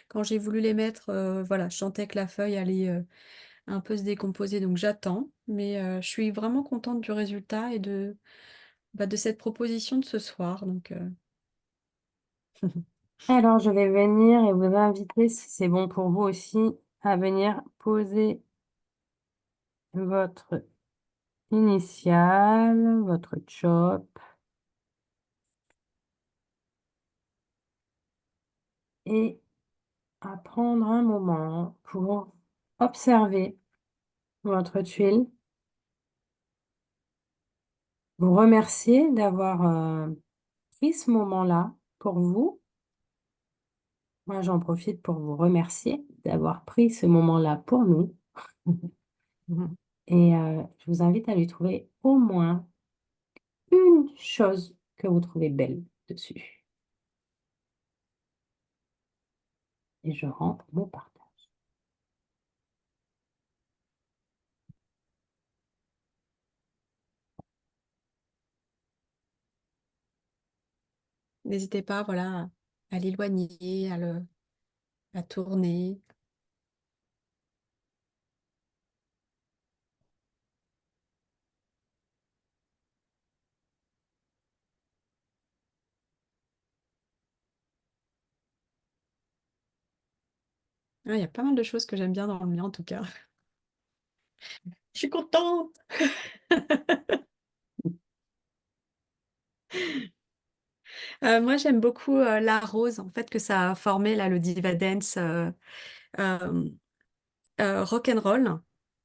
quand j'ai voulu les mettre, voilà, je sentais que la feuille allait un peu se décomposer, donc j'attends. Mais je suis vraiment contente du résultat et de cette proposition de ce soir. Donc, Alors, je vais venir et vous inviter, si c'est bon pour vous aussi, à venir poser votre initiale, votre chop, et à prendre un moment pour observer votre tuile, vous remercier d'avoir pris ce moment-là pour vous. Moi, j'en profite pour vous remercier d'avoir pris ce moment-là pour nous. Et je vous invite à lui trouver au moins une chose que vous trouvez belle dessus. Et je rentre mon partage. n'hésitez pas, voilà, à l'éloigner, à tourner. Il y a pas mal de choses que j'aime bien dans le mien, en tout cas. Je suis contente. Moi, j'aime beaucoup la rose, en fait, que ça a formé, là, le Diva Dance euh, rock and roll.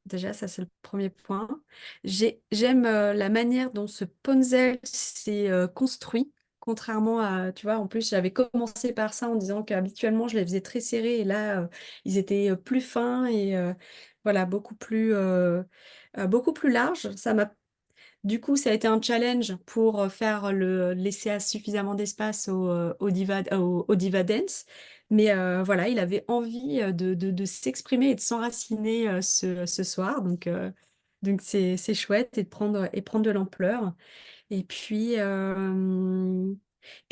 Déjà, ça, c'est le premier point. J'aime la manière dont ce Ponzel s'est construit. Contrairement à, tu vois, en plus, j'avais commencé par ça en disant qu'habituellement, je les faisais très serrés et là, ils étaient plus fins et voilà, beaucoup plus larges. Du coup, ça a été un challenge pour laisser suffisamment d'espace au Diva Dance. Mais voilà, il avait envie de s'exprimer et de s'enraciner ce soir. Donc c'est chouette et prendre de l'ampleur. Et puis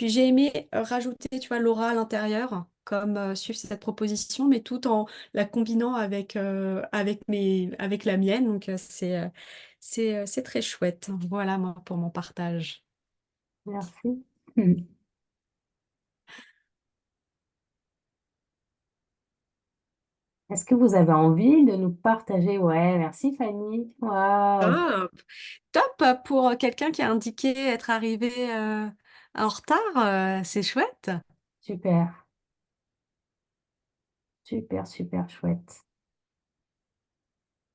j'ai aimé rajouter, tu vois, Laura à l'intérieur, comme suivre cette proposition, mais tout en la combinant avec la mienne. Donc c'est très chouette. Voilà, moi, pour mon partage. Merci. Est-ce que vous avez envie de nous partager? Ouais, merci Fanny. Waouh, Top, top pour quelqu'un qui a indiqué être arrivé en retard. C'est chouette. super, super, super chouette.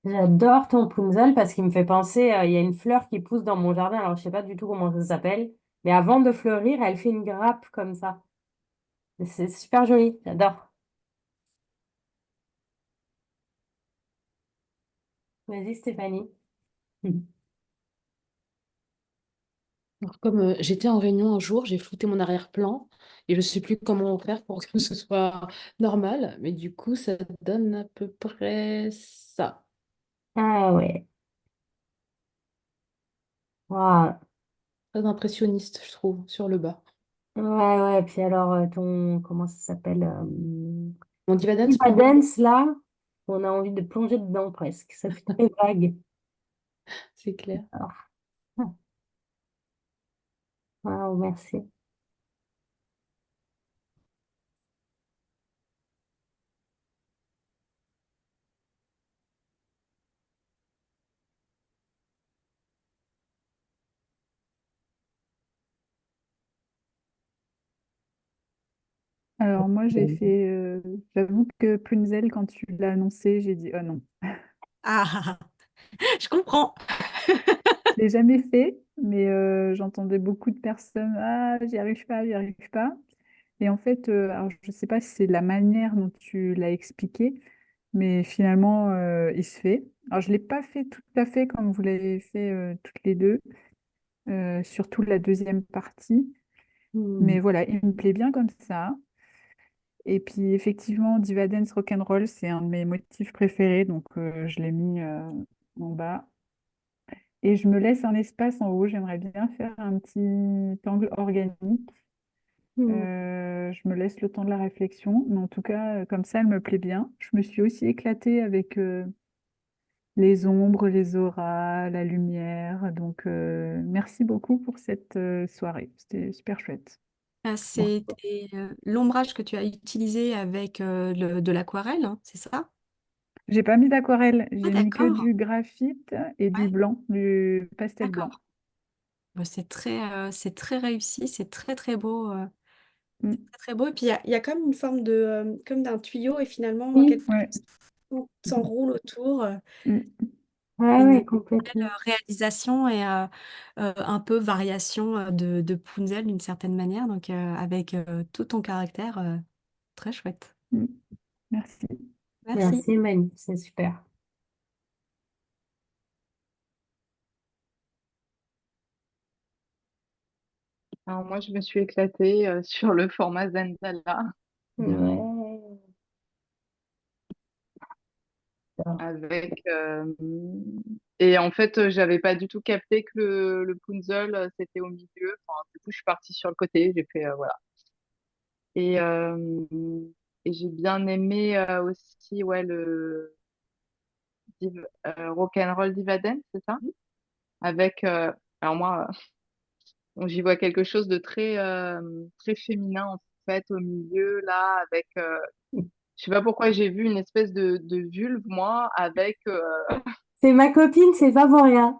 J'adore ton punzal parce qu'il me fait penser, il y a une fleur qui pousse dans mon jardin, alors je sais pas du tout comment ça s'appelle, mais avant de fleurir, elle fait une grappe comme ça. Et c'est super joli, j'adore. Vas-y Stéphanie. Alors, comme j'étais en réunion un jour, j'ai flouté mon arrière-plan et je ne sais plus comment faire pour que ce soit normal, mais du coup, ça donne à peu près ça. Ah ouais, waouh. Très impressionniste, je trouve, sur le bas. Ouais, ouais, puis alors comment ça s'appelle Mon diva dance Diva plutôt, Dance là, on a envie de plonger dedans presque, ça fait très vague. c'est clair. Alors, waouh, merci. Alors moi, j'avoue que Punzel, quand tu l'as annoncé, j'ai dit, oh non, Ah, je comprends. je l'ai jamais fait, mais j'entendais beaucoup de personnes, ah, j'y arrive pas, j'y arrive pas. Et en fait, alors je sais pas si c'est la manière dont tu l'as expliqué, mais finalement, il se fait. Alors je l'ai pas fait tout à fait comme vous l'avez fait toutes les deux, surtout la deuxième partie. Hmm. Mais voilà, il me plaît bien comme ça. Et puis effectivement, Diva Dance Rock'n'Roll, c'est un de mes motifs préférés, donc je l'ai mis en bas. Et je me laisse un espace en haut, j'aimerais bien faire un petit angle organique. Hmm. Je me laisse le temps de la réflexion, mais en tout cas, comme ça, elle me plaît bien. Je me suis aussi éclatée avec les ombres, les auras, la lumière. Donc, merci beaucoup pour cette soirée. C'était super chouette. C'était l'ombrage que tu as utilisé avec de l'aquarelle, hein, c'est ça? J'ai pas mis d'aquarelle, Ah, j'ai mis que d'accord. du graphite et du Ouais, blanc, du pastel blanc. d'accord. Bah, c'est très réussi, c'est très très beau. Mm, Très, très beau. Et puis il y a comme une forme comme d'un tuyau et finalement Oui, quelque ouais. chose qui s'enroule autour. Mm, ouais, Une ouais, belle complètement. réalisation et un peu variation de Punzel d'une certaine manière. Donc avec tout ton caractère, très chouette. mm. Merci. Merci. Merci Manu, c'est super. Alors moi, je me suis éclatée sur le format Zendala Ouais. J'adore. avec et en fait, j'avais pas du tout capté que le Punzel c'était au milieu. Enfin, du coup, je suis partie sur le côté. J'ai fait voilà. Et, euh, et j'ai bien aimé aussi ouais Rock'n'Roll Diva Dance, c'est ça? Avec alors moi, bon, j'y vois quelque chose de très très féminin en fait au milieu là avec Je sais pas pourquoi j'ai vu une espèce de vulve, moi, avec C'est ma copine, c'est pas pour rien.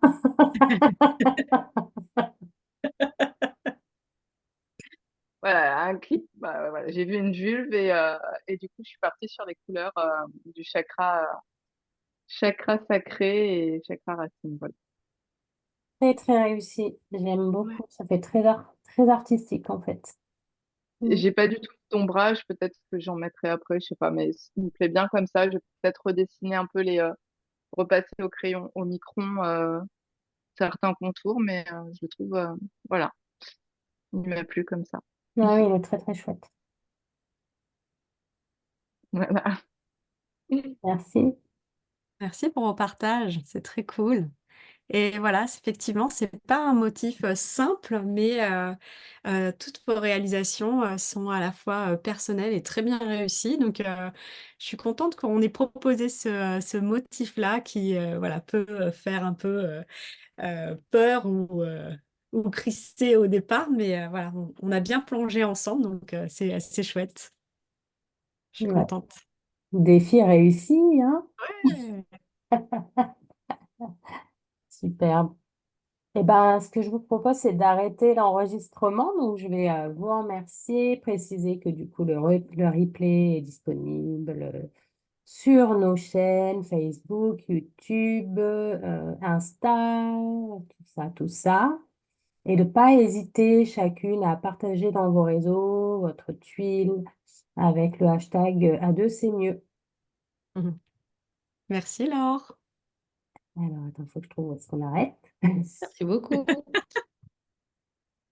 voilà, un clip. Bah, voilà, j'ai vu une vulve et du coup, je suis partie sur les couleurs du chakra sacré et chakra racine. Voilà. Très, très réussi. J'aime Ouais. beaucoup. Ça fait très artistique, en fait. Et Mm. j'ai pas du tout d'ombrage, peut-être que j'en mettrai après, je sais pas, mais ce qui me plaît bien comme ça, je vais peut-être redessiner un peu repasser au crayon, au micron, certains contours, mais je trouve, voilà, il m'a plu comme ça. Ah oui, il est très, très chouette. Voilà. Merci. Merci pour vos partages, c'est très cool. Et voilà, effectivement, c'est pas un motif simple, mais toutes vos réalisations sont à la fois personnelles et très bien réussies. Donc, je suis contente qu'on ait proposé ce motif-là qui voilà, peut faire un peu peur ou crisser au départ, mais voilà, on a bien plongé ensemble, donc c'est assez chouette. Je suis Ouais. contente. Défi réussi, hein? Ouais. Superbe. Eh ben, ce que je vous propose, c'est d'arrêter l'enregistrement. Donc, je vais vous remercier, préciser que du coup, le replay est disponible sur nos chaînes Facebook, YouTube, Insta, tout ça, tout ça. Et de pas hésiter chacune à partager dans vos réseaux votre tuile avec le hashtag à deux, c'est mieux. Mhm. Merci Laure. Alors, attends, il faut que je trouve où est-ce qu'on arrête. Merci beaucoup.